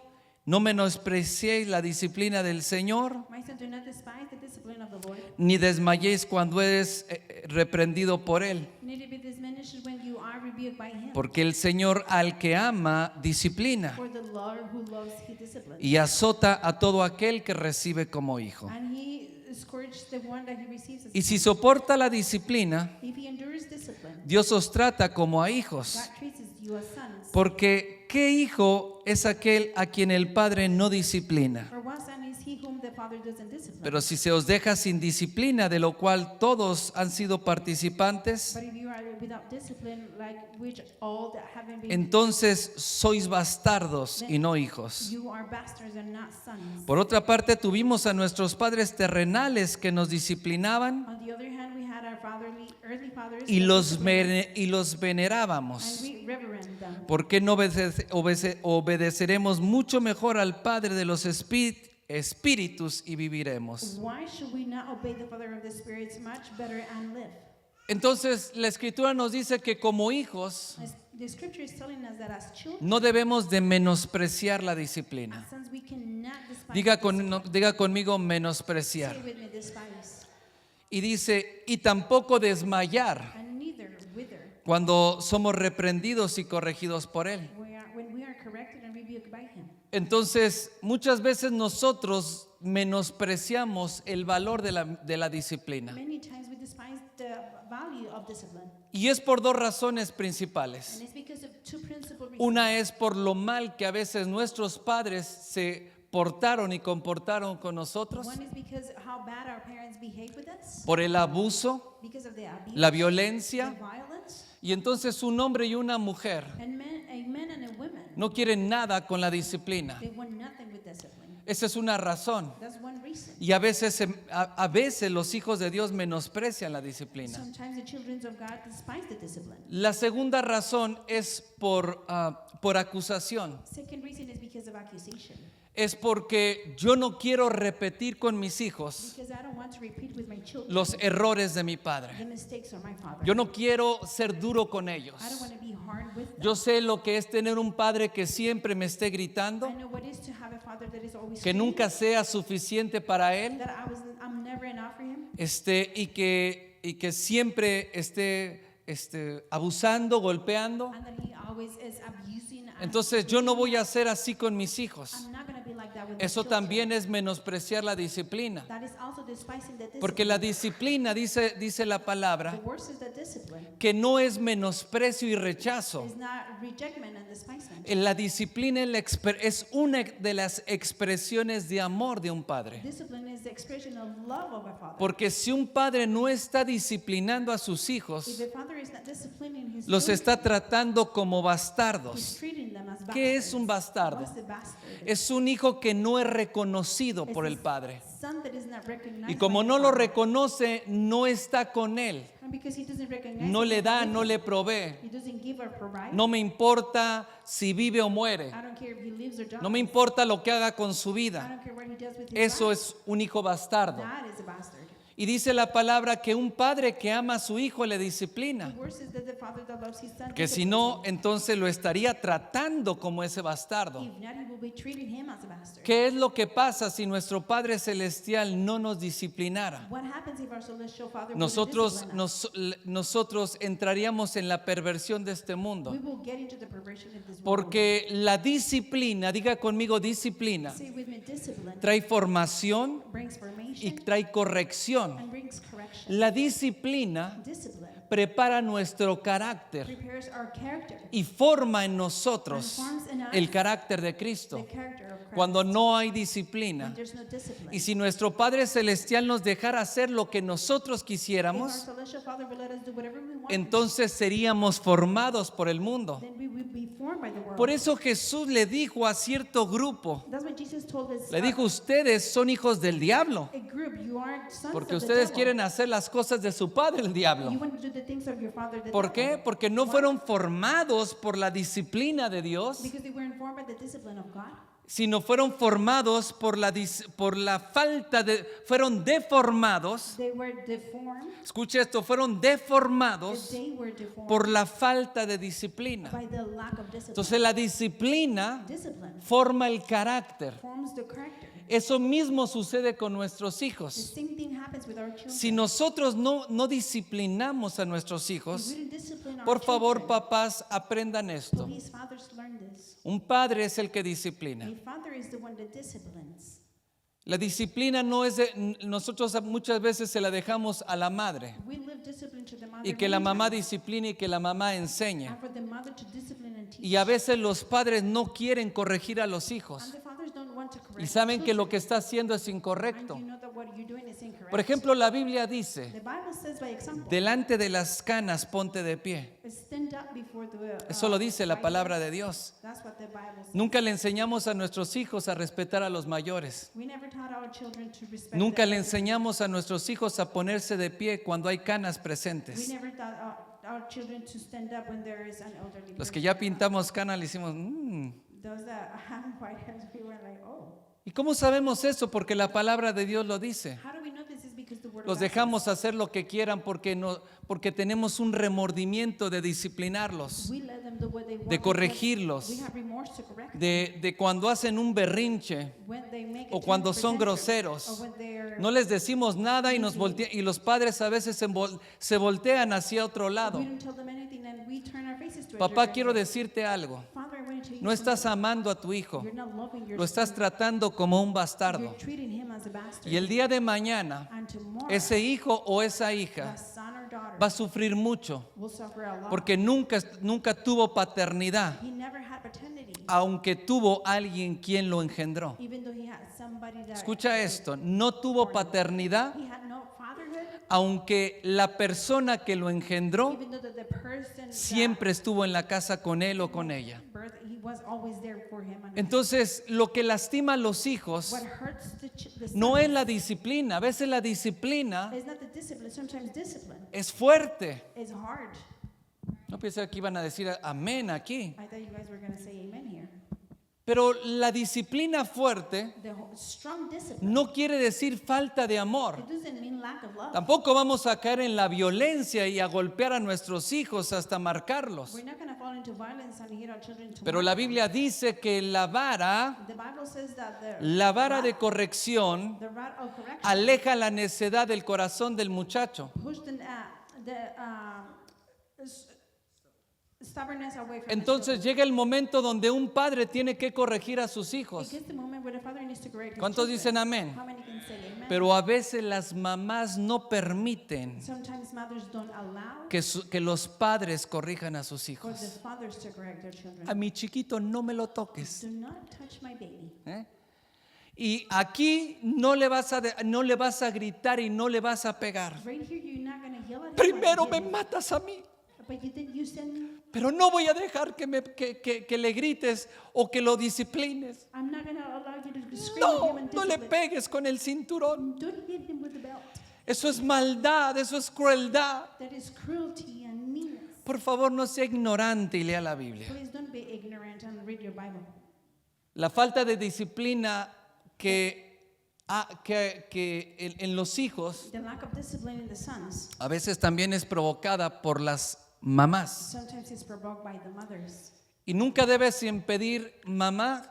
Speaker 1: no menospreciéis la disciplina del Señor,
Speaker 2: My son, do not despise the discipline of the Lord,
Speaker 1: ni desmayéis cuando eres reprendido por Él.
Speaker 2: neither be dismayed diminishes when you are rebuked by him.
Speaker 1: Porque el Señor al que ama disciplina
Speaker 2: For the Lord who loves, he disciplines.
Speaker 1: y azota a todo aquel que recibe como hijo.
Speaker 2: And he scourges the one that he receives as
Speaker 1: Y si
Speaker 2: son.
Speaker 1: soporta la disciplina,
Speaker 2: If he endures discipline,
Speaker 1: Dios os trata como a hijos.
Speaker 2: God treats you as sons.
Speaker 1: Porque ¿qué hijo es aquel a quien el Padre no disciplina?
Speaker 2: For what son is he whom the Father doesn't discipline?
Speaker 1: Pero si se os deja sin disciplina, de lo cual todos han sido participantes,
Speaker 2: But if you are without discipline, like which all that haven't been,
Speaker 1: entonces sois bastardos y no hijos.
Speaker 2: you are bastards and not sons.
Speaker 1: Por otra parte, tuvimos a nuestros padres terrenales que nos disciplinaban
Speaker 2: On the other hand, we had our earthly fathers
Speaker 1: y
Speaker 2: that
Speaker 1: los
Speaker 2: disciplined us,
Speaker 1: y los venerábamos.
Speaker 2: and we reverend them.
Speaker 1: ¿Por qué no obedeceremos mucho mejor al Padre de los espíritus y viviremos?
Speaker 2: Why should we not obey the Father of the spirits much better and live?
Speaker 1: Entonces, la Escritura nos dice que como hijos
Speaker 2: The scripture is telling us that as children,
Speaker 1: no debemos de menospreciar la disciplina.
Speaker 2: as sons, we cannot despise
Speaker 1: Diga conmigo
Speaker 2: Say
Speaker 1: menospreciar.
Speaker 2: with me, despise,
Speaker 1: Y dice, y tampoco desmayar
Speaker 2: and neither wither
Speaker 1: cuando somos reprendidos y corregidos por Él.
Speaker 2: when we are corrected and rebuked by him.
Speaker 1: Entonces, muchas veces nosotros menospreciamos el valor de la disciplina.
Speaker 2: Many times we despise the value of discipline,
Speaker 1: Y es por dos razones principales.
Speaker 2: and it's because of two principal reasons.
Speaker 1: Una es por lo mal que a veces nuestros padres se portaron y comportaron con nosotros,
Speaker 2: One is because how bad our parents behave with us,
Speaker 1: por el abuso,
Speaker 2: because of the abuse,
Speaker 1: la
Speaker 2: the
Speaker 1: violencia.
Speaker 2: violence,
Speaker 1: Y entonces un hombre y una mujer
Speaker 2: and a man and a woman,
Speaker 1: no quieren nada con la disciplina.
Speaker 2: they want nothing with discipline.
Speaker 1: Esa es una razón.
Speaker 2: That's one reason.
Speaker 1: Y a veces los hijos de Dios menosprecian la disciplina.
Speaker 2: Sometimes the children of God despise the discipline.
Speaker 1: La segunda razón es por acusación.
Speaker 2: Second reason is because of accusation.
Speaker 1: Es porque yo no quiero repetir con mis hijos
Speaker 2: Because I don't want to repeat with my children
Speaker 1: los errores de mi
Speaker 2: the
Speaker 1: padre.
Speaker 2: mistakes of my father.
Speaker 1: Yo no quiero ser duro con ellos.
Speaker 2: I don't want to be hard with them.
Speaker 1: Yo sé lo que es tener un padre que siempre me esté
Speaker 2: I
Speaker 1: gritando,
Speaker 2: know what it is to have a father that is always
Speaker 1: que
Speaker 2: screaming,
Speaker 1: nunca sea suficiente para él,
Speaker 2: that I'm never enough for him,
Speaker 1: y que siempre esté abusando, golpeando.
Speaker 2: and that he always is abusing. And
Speaker 1: Entonces yo no voy a ser así con mis hijos.
Speaker 2: I'm not going to be like that with my
Speaker 1: Eso
Speaker 2: children.
Speaker 1: también es menospreciar la disciplina.
Speaker 2: That is also despising the discipline.
Speaker 1: Porque la disciplina, dice la
Speaker 2: The
Speaker 1: palabra,
Speaker 2: worst is the discipline.
Speaker 1: que no es menosprecio y rechazo.
Speaker 2: It's not rejectment and despisement.
Speaker 1: La disciplina es una de las expresiones de amor de un padre.
Speaker 2: Discipline is the expression of love of a father.
Speaker 1: Porque si un padre no está disciplinando a sus
Speaker 2: If
Speaker 1: hijos,
Speaker 2: the father is not disciplining his
Speaker 1: los
Speaker 2: children,
Speaker 1: está tratando como
Speaker 2: he's
Speaker 1: bastardos.
Speaker 2: treating them as bastards.
Speaker 1: ¿Qué es un bastardo?
Speaker 2: What's the bastard?
Speaker 1: Es un hijo que no es reconocido por el padre.
Speaker 2: Son that is not recognized
Speaker 1: Y como
Speaker 2: by
Speaker 1: no
Speaker 2: the
Speaker 1: lo
Speaker 2: father.
Speaker 1: reconoce, no está con él.
Speaker 2: And because he doesn't recognize
Speaker 1: No
Speaker 2: it,
Speaker 1: le da,
Speaker 2: he
Speaker 1: no le provee.
Speaker 2: doesn't give or provide.
Speaker 1: No me importa si vive o muere.
Speaker 2: I don't care if he lives or dies.
Speaker 1: No me importa lo que haga con su
Speaker 2: I
Speaker 1: vida.
Speaker 2: don't care what he does with his
Speaker 1: Eso
Speaker 2: life.
Speaker 1: es un hijo bastardo.
Speaker 2: That is a bastard.
Speaker 1: Y dice la palabra que un padre que ama a su hijo le disciplina.
Speaker 2: The worst is that the father that loves his son
Speaker 1: Que si
Speaker 2: disciplines
Speaker 1: no,
Speaker 2: him.
Speaker 1: entonces lo estaría tratando como ese bastardo.
Speaker 2: If not, he will be treating him as a bastard.
Speaker 1: ¿Qué es lo que pasa si nuestro Padre Celestial no nos disciplinara?
Speaker 2: What happens if our celestial father
Speaker 1: Nosotros,
Speaker 2: wouldn't discipline us?
Speaker 1: nosotros entraríamos en la perversión de este mundo.
Speaker 2: We will get into the perversion of this world.
Speaker 1: Porque la disciplina, diga conmigo disciplina,
Speaker 2: Say with me, discipline
Speaker 1: trae formación
Speaker 2: brings
Speaker 1: y
Speaker 2: formation
Speaker 1: trae corrección.
Speaker 2: and brings correction.
Speaker 1: La disciplina
Speaker 2: Discipline
Speaker 1: prepara nuestro carácter
Speaker 2: prepares our character,
Speaker 1: y forma en nosotros
Speaker 2: and forms in us
Speaker 1: el carácter de
Speaker 2: the
Speaker 1: Cristo.
Speaker 2: character of Christ.
Speaker 1: Cuando no hay
Speaker 2: When
Speaker 1: disciplina.
Speaker 2: there's no discipline.
Speaker 1: Y si nuestro Padre Celestial nos dejara hacer lo que nosotros
Speaker 2: If our
Speaker 1: quisiéramos,
Speaker 2: celestial father will let us do whatever we want,
Speaker 1: entonces seríamos formados por el mundo.
Speaker 2: then we will be formed by the world.
Speaker 1: Por eso Jesús le dijo a cierto grupo,
Speaker 2: That's what Jesus told us.
Speaker 1: le dijo, ustedes son hijos del diablo,
Speaker 2: A group, you are sons
Speaker 1: porque
Speaker 2: of the
Speaker 1: ustedes
Speaker 2: devil.
Speaker 1: quieren hacer las cosas de su padre el diablo.
Speaker 2: You want to do the things of your father, the
Speaker 1: ¿Por qué?
Speaker 2: devil.
Speaker 1: Porque no
Speaker 2: Why?
Speaker 1: fueron formados por la disciplina de Dios,
Speaker 2: Because they were informed by the discipline of God.
Speaker 1: sino fueron formados por la falta de, fueron deformados.
Speaker 2: They were deformed.
Speaker 1: Escuche esto, fueron deformados
Speaker 2: They were deformed
Speaker 1: por la falta de disciplina.
Speaker 2: by the lack of discipline.
Speaker 1: Entonces la disciplina
Speaker 2: Discipline
Speaker 1: forma el carácter.
Speaker 2: forms the character.
Speaker 1: Eso mismo sucede con nuestros
Speaker 2: The
Speaker 1: hijos.
Speaker 2: same thing happens with our children.
Speaker 1: Si nosotros no disciplinamos a nuestros
Speaker 2: If
Speaker 1: hijos,
Speaker 2: we don't discipline our
Speaker 1: por favor,
Speaker 2: children,
Speaker 1: papás, aprendan esto.
Speaker 2: please, fathers, learn this.
Speaker 1: Un padre es el que disciplina.
Speaker 2: A father is the one that disciplines.
Speaker 1: La disciplina no es nosotros muchas veces se la dejamos a la madre
Speaker 2: We live discipline to the mother
Speaker 1: y que la
Speaker 2: many
Speaker 1: mamá
Speaker 2: times,
Speaker 1: discipline y que la mamá enseñe.
Speaker 2: and for the mother to discipline and teach.
Speaker 1: Y a veces los padres no quieren corregir a los
Speaker 2: And
Speaker 1: hijos
Speaker 2: the fathers don't want to correct
Speaker 1: y saben que lo
Speaker 2: children.
Speaker 1: que está haciendo es
Speaker 2: And
Speaker 1: incorrecto.
Speaker 2: you know that what you're doing is incorrect.
Speaker 1: Por ejemplo, la Biblia dice,
Speaker 2: The Bible says by example,
Speaker 1: delante de las canas ponte de pie.
Speaker 2: stand up before the
Speaker 1: Eso lo dice la
Speaker 2: fire.
Speaker 1: palabra de Dios.
Speaker 2: That's what the Bible says.
Speaker 1: Nunca le enseñamos a nuestros hijos a respetar a los mayores.
Speaker 2: We never taught our children to respect
Speaker 1: Nunca
Speaker 2: the
Speaker 1: le
Speaker 2: elders.
Speaker 1: enseñamos a nuestros hijos a ponerse de pie cuando hay canas
Speaker 2: We
Speaker 1: presentes.
Speaker 2: never taught our children to stand up when there is an elderly
Speaker 1: Los que
Speaker 2: person.
Speaker 1: ya pintamos canas le hicimos,
Speaker 2: Those that have white hairs, we were like, oh.
Speaker 1: ¿Y cómo sabemos eso? Porque la palabra de Dios lo dice.
Speaker 2: How do we know this is because the word
Speaker 1: Los
Speaker 2: of God
Speaker 1: dejamos hacer lo que quieran porque tenemos un remordimiento de
Speaker 2: says.
Speaker 1: disciplinarlos,
Speaker 2: We let them do what they want
Speaker 1: de
Speaker 2: because
Speaker 1: corregirlos,
Speaker 2: we have remorse to correct them.
Speaker 1: de cuando hacen un berrinche
Speaker 2: When they make a
Speaker 1: o cuando
Speaker 2: turn
Speaker 1: son
Speaker 2: presenter,
Speaker 1: groseros.
Speaker 2: or when they're-
Speaker 1: No les decimos nada y y los padres a veces se voltean hacia otro lado.
Speaker 2: we don't tell them anything and we turn our faces to a
Speaker 1: Papá,
Speaker 2: different
Speaker 1: quiero
Speaker 2: way.
Speaker 1: decirte algo.
Speaker 2: Father, I want to tell you
Speaker 1: No estás
Speaker 2: something.
Speaker 1: amando a tu hijo,
Speaker 2: You're not loving your
Speaker 1: lo estás
Speaker 2: son.
Speaker 1: tratando como un
Speaker 2: You're
Speaker 1: bastardo.
Speaker 2: treating him as a bastard.
Speaker 1: Y el día de mañana,
Speaker 2: And tomorrow,
Speaker 1: ese hijo o esa hija
Speaker 2: the son or daughter
Speaker 1: va a sufrir mucho
Speaker 2: will suffer a lot.
Speaker 1: porque nunca tuvo paternidad,
Speaker 2: He never had paternity,
Speaker 1: aunque tuvo alguien quien lo engendró.
Speaker 2: even though he had somebody that
Speaker 1: Escucha esto, no tuvo paternidad,
Speaker 2: he had no fatherhood,
Speaker 1: aunque la persona que lo engendró
Speaker 2: even though the person
Speaker 1: siempre estuvo en la casa con él o con ella.
Speaker 2: that birth, he was always there for him. And
Speaker 1: Entonces, lo que lastima a los hijos
Speaker 2: what hurts the son
Speaker 1: no es la disciplina. A veces la disciplina
Speaker 2: is not the discipline. Sometimes discipline
Speaker 1: es fuerte.
Speaker 2: is hard.
Speaker 1: No pensé que iban a decir amén aquí.
Speaker 2: I thought you guys were going to say amen here.
Speaker 1: Pero la disciplina fuerte
Speaker 2: The strong discipline,
Speaker 1: no quiere decir falta de amor.
Speaker 2: it doesn't mean lack of love.
Speaker 1: Tampoco vamos a caer en la violencia y a golpear a nuestros hijos hasta marcarlos.
Speaker 2: We're not going to fall into violence and hit our children to
Speaker 1: Pero la Biblia dice que
Speaker 2: The Bible says that
Speaker 1: la vara de corrección
Speaker 2: the rod of correction
Speaker 1: aleja la necedad del corazón del muchacho.
Speaker 2: pushed stubbornness away from
Speaker 1: Entonces llega el momento donde un padre tiene que corregir a sus
Speaker 2: the
Speaker 1: hijos.
Speaker 2: children. It gets the moment where the father needs to correct his
Speaker 1: ¿Cuántos
Speaker 2: children.
Speaker 1: dicen amén?
Speaker 2: How many can say amen?
Speaker 1: Pero a veces las mamás no permiten
Speaker 2: Sometimes mothers don't allow
Speaker 1: que los padres corrijan a sus
Speaker 2: for the
Speaker 1: hijos.
Speaker 2: fathers to correct their children.
Speaker 1: A mi chiquito no me lo toques.
Speaker 2: Do not touch my baby.
Speaker 1: ¿eh? Y aquí no le vas a gritar y no le vas a pegar.
Speaker 2: Right here, you're not going to yell at him.
Speaker 1: Primero
Speaker 2: or
Speaker 1: me
Speaker 2: hit him.
Speaker 1: matas a mí,
Speaker 2: But you send me.
Speaker 1: pero no voy a dejar que le grites o que lo disciplines.
Speaker 2: I'm not going to allow you to scream at
Speaker 1: No,
Speaker 2: him and
Speaker 1: no le
Speaker 2: discipline.
Speaker 1: pegues con el cinturón.
Speaker 2: Don't hit him with the belt.
Speaker 1: Eso es maldad, eso es crueldad.
Speaker 2: That is cruelty and meanness.
Speaker 1: Por favor, no sea ignorante y lea la Biblia.
Speaker 2: Please don't be ignorant and read your Bible.
Speaker 1: La falta de disciplina que en los hijos
Speaker 2: The lack of discipline in the sons
Speaker 1: a veces también es provocada por las mamás.
Speaker 2: sometimes is provoked by the mothers.
Speaker 1: Y nunca debes impedir, mamá,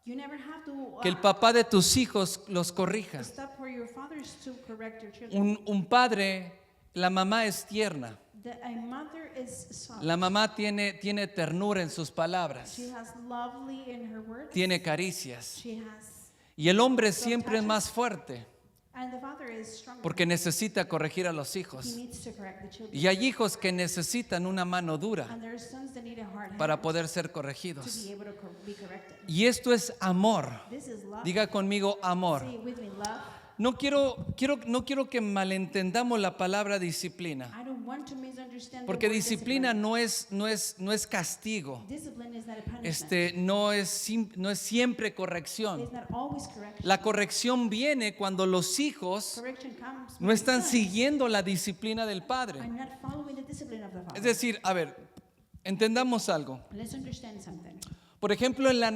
Speaker 2: You never have to
Speaker 1: que el papá de tus hijos los corrija.
Speaker 2: stop for your fathers to correct your children.
Speaker 1: Un padre, la mamá es tierna.
Speaker 2: A mother is soft.
Speaker 1: La mamá tiene ternura en sus palabras,
Speaker 2: She has lovely in her words.
Speaker 1: tiene caricias.
Speaker 2: She has,
Speaker 1: Y el hombre siempre es más fuerte
Speaker 2: and the father is stronger.
Speaker 1: porque necesita corregir a los
Speaker 2: He
Speaker 1: hijos.
Speaker 2: needs to correct the children.
Speaker 1: Y hay hijos que necesitan una mano dura
Speaker 2: And there are sons that need a hard
Speaker 1: para
Speaker 2: hand
Speaker 1: poder ser
Speaker 2: to
Speaker 1: corregidos.
Speaker 2: be able to be corrected.
Speaker 1: Y esto es amor.
Speaker 2: This is love.
Speaker 1: Diga conmigo amor.
Speaker 2: Say it with me, love.
Speaker 1: No quiero que malentendamos la palabra disciplina,
Speaker 2: I don't want to misunderstand
Speaker 1: porque
Speaker 2: the word
Speaker 1: disciplina no es castigo.
Speaker 2: Discipline is not a punishment.
Speaker 1: No es siempre corrección.
Speaker 2: It's not always correction.
Speaker 1: La corrección viene cuando los hijos
Speaker 2: Correction comes
Speaker 1: no
Speaker 2: when
Speaker 1: están
Speaker 2: sons
Speaker 1: siguiendo la disciplina del padre.
Speaker 2: are not following the discipline of the father.
Speaker 1: Es decir, a ver, entendamos algo.
Speaker 2: Let's understand something.
Speaker 1: Por ejemplo, la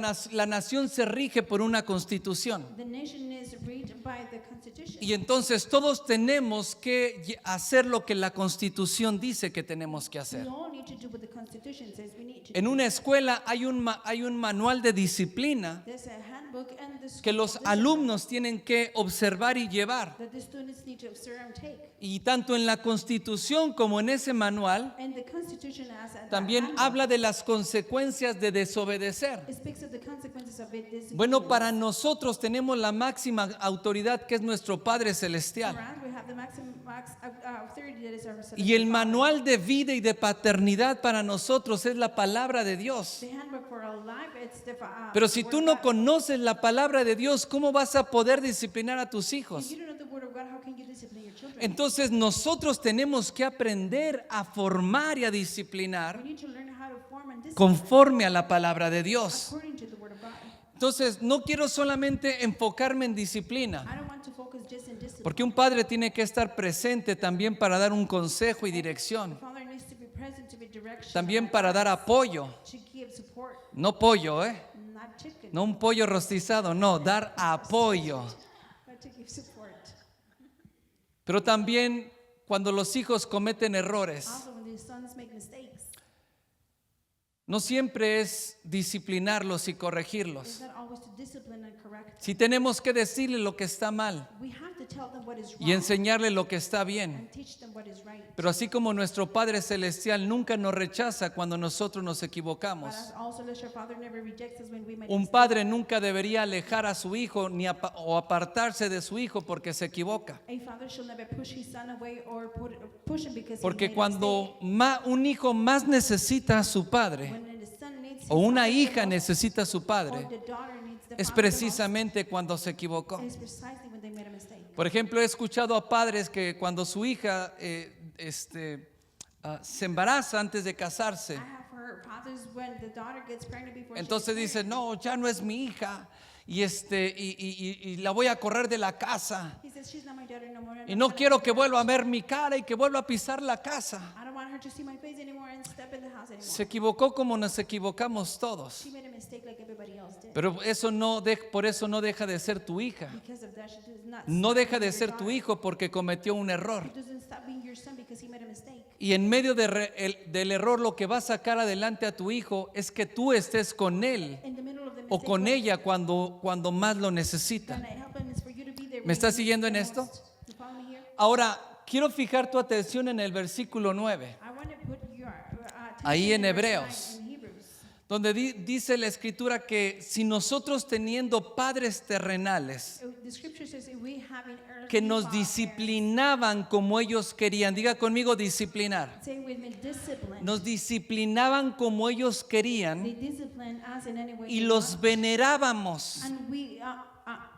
Speaker 1: nación se rige por una constitución.
Speaker 2: The nation is reached by the Constitution.
Speaker 1: Y entonces todos tenemos que hacer lo que la Constitución dice que tenemos que
Speaker 2: We
Speaker 1: hacer.
Speaker 2: all need to do what the Constitution says we need to
Speaker 1: En
Speaker 2: do.
Speaker 1: una escuela hay un manual de disciplina
Speaker 2: There's a handbook and the
Speaker 1: que
Speaker 2: school
Speaker 1: los
Speaker 2: discipline
Speaker 1: alumnos tienen que observar y llevar.
Speaker 2: that the students need to observe and take.
Speaker 1: Y tanto en la Constitución como en ese manual
Speaker 2: And the Constitution as a
Speaker 1: también
Speaker 2: handbook,
Speaker 1: habla de las consecuencias de desobedecer.
Speaker 2: it speaks of the consequences of it.
Speaker 1: Bueno, para nosotros tenemos la máxima autoridad que es nuestro Padre Celestial.
Speaker 2: We have the maximum authority that is our
Speaker 1: Y el
Speaker 2: celestial Father.
Speaker 1: manual de vida y de paternidad para nosotros es la palabra de Dios.
Speaker 2: The handbook for our life, it's the
Speaker 1: Pero si
Speaker 2: word
Speaker 1: tú
Speaker 2: of
Speaker 1: no
Speaker 2: God.
Speaker 1: conoces la palabra de Dios, ¿cómo vas a poder disciplinar a tus
Speaker 2: If
Speaker 1: hijos?
Speaker 2: you don't know the word of God, how can you discipline your children?
Speaker 1: Entonces nosotros tenemos que aprender a formar y a
Speaker 2: We
Speaker 1: disciplinar
Speaker 2: need to learn how to form and discipline
Speaker 1: conforme a la palabra de Dios.
Speaker 2: according to the word of God.
Speaker 1: Entonces no quiero solamente enfocarme en disciplina,
Speaker 2: I don't want to focus just in discipline.
Speaker 1: porque un padre tiene que estar presente también para dar un consejo y dirección,
Speaker 2: Father needs to be present to be direction.
Speaker 1: también para dar apoyo,
Speaker 2: To give support,
Speaker 1: no pollo,
Speaker 2: not chicken,
Speaker 1: no un pollo rostizado, no, dar apoyo.
Speaker 2: but to give support.
Speaker 1: Pero también cuando los hijos cometen errores,
Speaker 2: Also, when the sons make mistakes,
Speaker 1: no siempre es disciplinarlos y
Speaker 2: it's
Speaker 1: corregirlos.
Speaker 2: not always to discipline and correct.
Speaker 1: Si tenemos que decirle lo que está mal
Speaker 2: We have to tell them what is
Speaker 1: y
Speaker 2: wrong
Speaker 1: enseñarle lo que está bien.
Speaker 2: and teach them what is right.
Speaker 1: Pero así como nuestro Padre Celestial nunca nos rechaza cuando nosotros nos
Speaker 2: But
Speaker 1: equivocamos,
Speaker 2: as also, let your Father never rejects us when we make
Speaker 1: un
Speaker 2: mistakes.
Speaker 1: padre nunca debería alejar a su hijo o apartarse de su hijo porque se equivoca.
Speaker 2: A father shall never push his son away or push him because he
Speaker 1: Porque
Speaker 2: made a
Speaker 1: cuando un hijo más necesita a su
Speaker 2: mistake.
Speaker 1: padre
Speaker 2: When the son needs
Speaker 1: o
Speaker 2: his
Speaker 1: una
Speaker 2: father the
Speaker 1: hija
Speaker 2: most,
Speaker 1: necesita a su
Speaker 2: or
Speaker 1: padre,
Speaker 2: the daughter needs the
Speaker 1: es
Speaker 2: father the most,
Speaker 1: precisamente cuando se equivocó.
Speaker 2: it's precisely when they made a mistake.
Speaker 1: Por ejemplo, he escuchado a padres que cuando su hija se embaraza antes de casarse,
Speaker 2: I have heard fathers when the daughter gets pregnant before
Speaker 1: entonces
Speaker 2: she gets
Speaker 1: dicen, no, ya no es mi hija y la voy a correr de la casa.
Speaker 2: He says, she's not my daughter no more.
Speaker 1: Y no quiero que vuelva a ver mi cara y que vuelva a pisar la casa.
Speaker 2: I don't want her to see my face anymore and step in the house anymore.
Speaker 1: Se equivocó como nos equivocamos todos.
Speaker 2: She made a mistake like everybody else did.
Speaker 1: Pero por eso no deja de ser tu hija.
Speaker 2: Because of that, she does not
Speaker 1: No
Speaker 2: stop
Speaker 1: deja
Speaker 2: being
Speaker 1: de
Speaker 2: your
Speaker 1: ser tu
Speaker 2: daughter.
Speaker 1: hijo porque cometió un error.
Speaker 2: She doesn't stop being your son because he made a mistake.
Speaker 1: Y en medio del error lo que va a sacar adelante a tu hijo es que tú estés con él
Speaker 2: In the middle of the
Speaker 1: o
Speaker 2: mistake,
Speaker 1: con ella cuando más lo necesita.
Speaker 2: gonna help him is for you to be there
Speaker 1: ¿Me
Speaker 2: when
Speaker 1: estás
Speaker 2: he
Speaker 1: siguiendo en
Speaker 2: needs the
Speaker 1: esto?
Speaker 2: most. You follow me here?
Speaker 1: Ahora, quiero fijar tu atención en el versículo 9,
Speaker 2: I want to put your
Speaker 1: Ahí
Speaker 2: attention
Speaker 1: en
Speaker 2: in verse
Speaker 1: Hebreos.
Speaker 2: 9 in Hebrews.
Speaker 1: donde dice la escritura que si nosotros teniendo padres terrenales
Speaker 2: The scripture says if we having earthly
Speaker 1: que nos
Speaker 2: fathers,
Speaker 1: disciplinaban como ellos querían, diga conmigo disciplinar,
Speaker 2: say with me discipline.
Speaker 1: nos disciplinaban como ellos
Speaker 2: They
Speaker 1: querían
Speaker 2: discipline us in any way
Speaker 1: y
Speaker 2: they
Speaker 1: los
Speaker 2: want,
Speaker 1: venerábamos.
Speaker 2: and we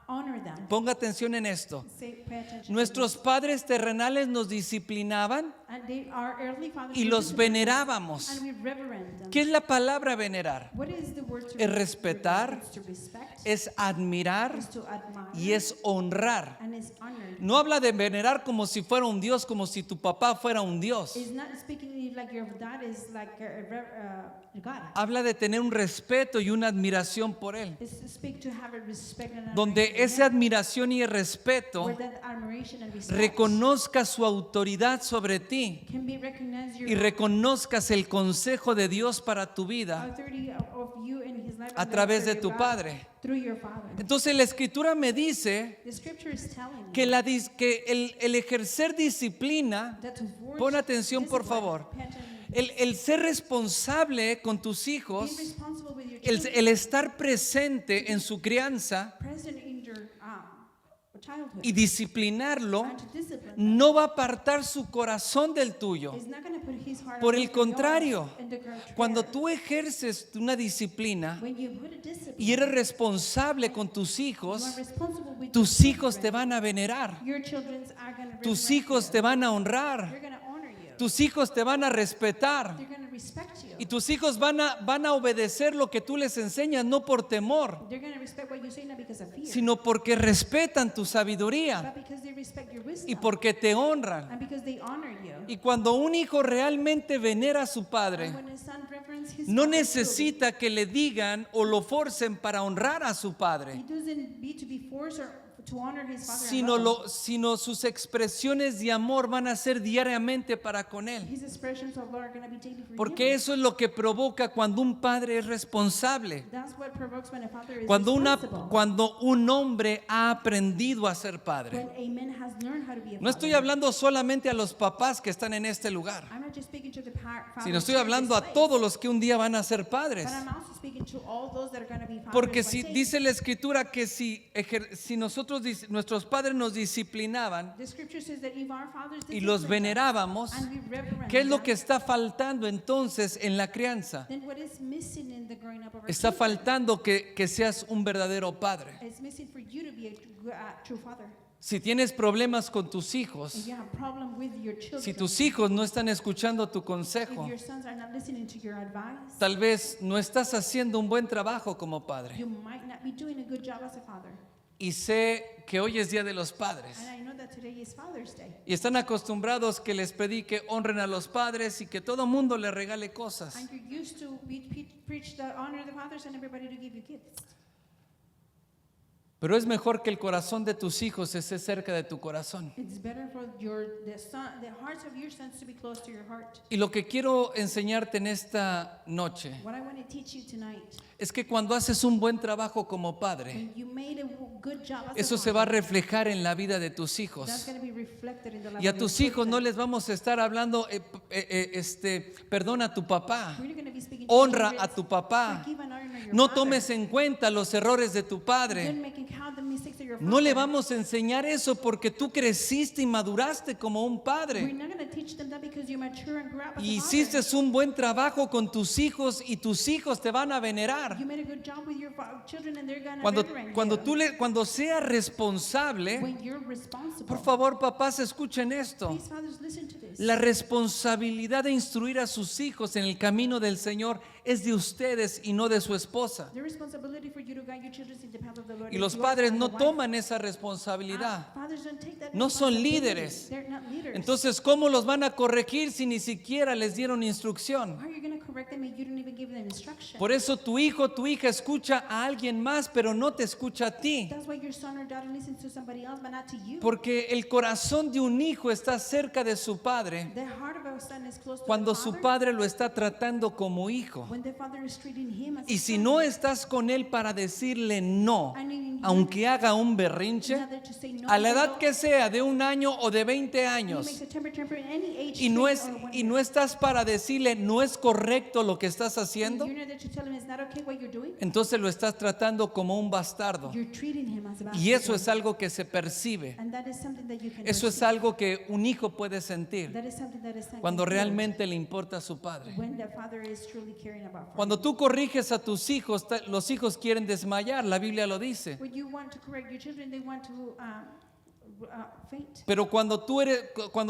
Speaker 2: honor them.
Speaker 1: Ponga atención en esto.
Speaker 2: Say, pay attention to
Speaker 1: Nuestros
Speaker 2: this.
Speaker 1: padres terrenales nos disciplinaban
Speaker 2: And they, our earthly fathers
Speaker 1: y
Speaker 2: were
Speaker 1: los
Speaker 2: disciplined,
Speaker 1: venerábamos.
Speaker 2: and we reverend them.
Speaker 1: ¿Qué es la palabra venerar?
Speaker 2: What is the word to
Speaker 1: Es respetar,
Speaker 2: It's to respect,
Speaker 1: es admirar
Speaker 2: is to admire,
Speaker 1: y es honrar.
Speaker 2: and is honored.
Speaker 1: No habla de venerar como si fuera un Dios, como si tu papá fuera un Dios.
Speaker 2: It's not speaking like your dad is like God.
Speaker 1: Habla de tener un respeto y una admiración por Él.
Speaker 2: It's to speak to have a respect and
Speaker 1: Donde
Speaker 2: admiration
Speaker 1: esa
Speaker 2: for him,
Speaker 1: admiración y el respeto
Speaker 2: where that admiration and respect
Speaker 1: reconozca su autoridad sobre ti
Speaker 2: can be recognized your
Speaker 1: y reconozcas el consejo de Dios para tu vida
Speaker 2: authority of you in his life
Speaker 1: a
Speaker 2: and the
Speaker 1: través de
Speaker 2: authority
Speaker 1: tu
Speaker 2: of God
Speaker 1: Padre.
Speaker 2: through your father.
Speaker 1: Entonces la escritura me dice
Speaker 2: The scripture is telling
Speaker 1: que,
Speaker 2: you
Speaker 1: el ejercer disciplina,
Speaker 2: that towards
Speaker 1: pon atención por
Speaker 2: discipline,
Speaker 1: favor,
Speaker 2: pay attention,
Speaker 1: el ser responsable con tus
Speaker 2: being
Speaker 1: hijos,
Speaker 2: responsible with your children,
Speaker 1: el estar presente en su crianza
Speaker 2: present in your childhood,
Speaker 1: y disciplinarlo,
Speaker 2: and to discipline them,
Speaker 1: no va a apartar su corazón del tuyo.
Speaker 2: is not going to put his heart
Speaker 1: Por
Speaker 2: away
Speaker 1: el
Speaker 2: from yours.
Speaker 1: contrario,
Speaker 2: In the contrary,
Speaker 1: cuando tú ejerces una disciplina
Speaker 2: when you put a discipline,
Speaker 1: y eres responsable con tus
Speaker 2: you
Speaker 1: hijos,
Speaker 2: are responsible with
Speaker 1: tus
Speaker 2: your
Speaker 1: hijos te
Speaker 2: children.
Speaker 1: van a venerar,
Speaker 2: Your children are going to
Speaker 1: tus hijos te van a honrar,
Speaker 2: They're going to honor you.
Speaker 1: tus hijos te van a respetar.
Speaker 2: They're going to respect you.
Speaker 1: Y tus hijos van a obedecer lo que tú les enseñas, no por temor,
Speaker 2: They're going to respect what you say not because of fear,
Speaker 1: sino porque respetan tu sabiduría
Speaker 2: but because they respect your wisdom,
Speaker 1: y porque te honran.
Speaker 2: and because they honor you.
Speaker 1: Y cuando un hijo realmente venera a su padre,
Speaker 2: And when a son reverence his
Speaker 1: no
Speaker 2: father
Speaker 1: necesita que le digan o lo forcen para honrar a su
Speaker 2: too,
Speaker 1: padre,
Speaker 2: he doesn't need to be forced or to honor his father and
Speaker 1: sino,
Speaker 2: mother.
Speaker 1: sino sus expresiones de amor van a ser diariamente para con él.
Speaker 2: His expressions of love are going to be daily for
Speaker 1: Porque
Speaker 2: him.
Speaker 1: eso es lo que provoca cuando un padre es responsable.
Speaker 2: That's what provokes when a father is
Speaker 1: Cuando
Speaker 2: responsible.
Speaker 1: cuando un hombre ha aprendido a ser padre.
Speaker 2: When a man has learned how to be a
Speaker 1: No estoy
Speaker 2: father.
Speaker 1: hablando solamente a los papás que están en este lugar,
Speaker 2: I'm not just speaking to the fathers
Speaker 1: sino estoy
Speaker 2: here in
Speaker 1: hablando
Speaker 2: this
Speaker 1: a
Speaker 2: place,
Speaker 1: todos los que un día van a ser padres.
Speaker 2: but I'm also speaking to all those that are going to be fathers
Speaker 1: Porque
Speaker 2: one
Speaker 1: si
Speaker 2: day.
Speaker 1: dice la escritura que si nosotros nuestros padres nos disciplinaban
Speaker 2: The scripture says that if our fathers
Speaker 1: y los
Speaker 2: disciplined us
Speaker 1: venerábamos,
Speaker 2: and we reverend
Speaker 1: ¿qué es lo
Speaker 2: them,
Speaker 1: que está faltando entonces en la crianza?
Speaker 2: then what is missing in the growing up of our
Speaker 1: Está
Speaker 2: children?
Speaker 1: faltando que seas un verdadero padre.
Speaker 2: It's missing for you to be a true father.
Speaker 1: Si tienes problemas con tus
Speaker 2: If
Speaker 1: hijos,
Speaker 2: you have a problem with your children,
Speaker 1: si tus hijos no están escuchando tu
Speaker 2: if
Speaker 1: consejo,
Speaker 2: your sons are not listening to your advice,
Speaker 1: tal vez no estás haciendo un buen trabajo como padre.
Speaker 2: you might not be doing a good job as a father.
Speaker 1: Y sé que hoy es Día de los Padres.
Speaker 2: And I know that today is Father's Day.
Speaker 1: Y están acostumbrados que les predique, honren a los padres y que todo mundo les regale cosas.
Speaker 2: And you're used to preach the honor of the fathers and everybody to give you gifts.
Speaker 1: Pero es mejor que el corazón de tus hijos esté cerca de tu corazón.
Speaker 2: It's better for the hearts of your sons to be close to your heart.
Speaker 1: Y lo que quiero enseñarte en esta noche
Speaker 2: What I want to teach you tonight,
Speaker 1: es que cuando haces un buen trabajo como padre,
Speaker 2: when you made a good job as
Speaker 1: eso
Speaker 2: a
Speaker 1: se va a
Speaker 2: father,
Speaker 1: reflejar en la vida de tus
Speaker 2: that's
Speaker 1: hijos.
Speaker 2: going to be reflected in the life
Speaker 1: Y a
Speaker 2: of your
Speaker 1: tus hijos no
Speaker 2: children.
Speaker 1: les vamos a estar hablando, perdona a tu papá,
Speaker 2: We're not going to be speaking to your
Speaker 1: honra
Speaker 2: children,
Speaker 1: a tu papá,
Speaker 2: forgive and honor your
Speaker 1: no
Speaker 2: father.
Speaker 1: tomes en cuenta los errores de tu
Speaker 2: Don't
Speaker 1: padre.
Speaker 2: make and count the mistakes of your
Speaker 1: No le
Speaker 2: father.
Speaker 1: vamos a enseñar eso porque tú creciste y maduraste como un
Speaker 2: We're
Speaker 1: padre.
Speaker 2: not going to teach them that because you mature and grow up as
Speaker 1: Y
Speaker 2: a father.
Speaker 1: hiciste un buen trabajo con tus hijos y tus hijos te van a venerar.
Speaker 2: You made a good job with your children and they're going to venerate you.
Speaker 1: Cuando seas responsable,
Speaker 2: When you're responsible.
Speaker 1: por favor, papás, escuchen esto.
Speaker 2: Please, fathers, listen to this.
Speaker 1: La responsabilidad de instruir a sus hijos en el camino del Señor es de ustedes y no de su esposa.
Speaker 2: The responsibility for you to guide your children in the path of the Lord
Speaker 1: Y
Speaker 2: is
Speaker 1: los
Speaker 2: yours
Speaker 1: padres
Speaker 2: and
Speaker 1: no
Speaker 2: the wife.
Speaker 1: toman esa responsabilidad.
Speaker 2: Fathers don't take that
Speaker 1: No son
Speaker 2: responsibility.
Speaker 1: líderes.
Speaker 2: They're not leaders.
Speaker 1: Entonces, ¿cómo los van a corregir si ni siquiera les dieron instrucción?
Speaker 2: How are you going to correct them if you don't even give them instruction?
Speaker 1: Por eso tu hijo, tu hija escucha a alguien más, pero no te escucha a ti.
Speaker 2: That's why your son or daughter listens to somebody else, but not to you.
Speaker 1: Porque el corazón de un hijo está cerca de su padre
Speaker 2: The heart of a son is close to
Speaker 1: cuando
Speaker 2: the
Speaker 1: su
Speaker 2: father
Speaker 1: padre lo está tratando como hijo.
Speaker 2: when the father is treating him as
Speaker 1: Y
Speaker 2: a
Speaker 1: si
Speaker 2: son.
Speaker 1: no estás con él para decirle no,
Speaker 2: And in
Speaker 1: aunque haga un berrinche,
Speaker 2: in order to say no,
Speaker 1: a la
Speaker 2: even
Speaker 1: edad
Speaker 2: though
Speaker 1: que sea, de 1 año o de 20
Speaker 2: he
Speaker 1: años,
Speaker 2: makes a temper in any age
Speaker 1: y no,
Speaker 2: trait or one
Speaker 1: y
Speaker 2: year.
Speaker 1: no estás para decirle no es correcto lo que estás
Speaker 2: And
Speaker 1: haciendo,
Speaker 2: you're not there to tell him it's not okay what you're doing.
Speaker 1: entonces lo estás tratando como un bastardo.
Speaker 2: You're treating him as a
Speaker 1: Y eso
Speaker 2: bastard.
Speaker 1: es algo que se percibe.
Speaker 2: And that is something that you can
Speaker 1: Eso es
Speaker 2: perceive.
Speaker 1: algo que un hijo puede sentir
Speaker 2: That is something that is
Speaker 1: cuando
Speaker 2: felt
Speaker 1: realmente le importa a su padre.
Speaker 2: when the father is truly caring about
Speaker 1: Cuando tú corriges a tus hijos, los hijos quieren desmayar, la Biblia lo dice.
Speaker 2: when you want to correct your children, they want to faint.
Speaker 1: Pero cuando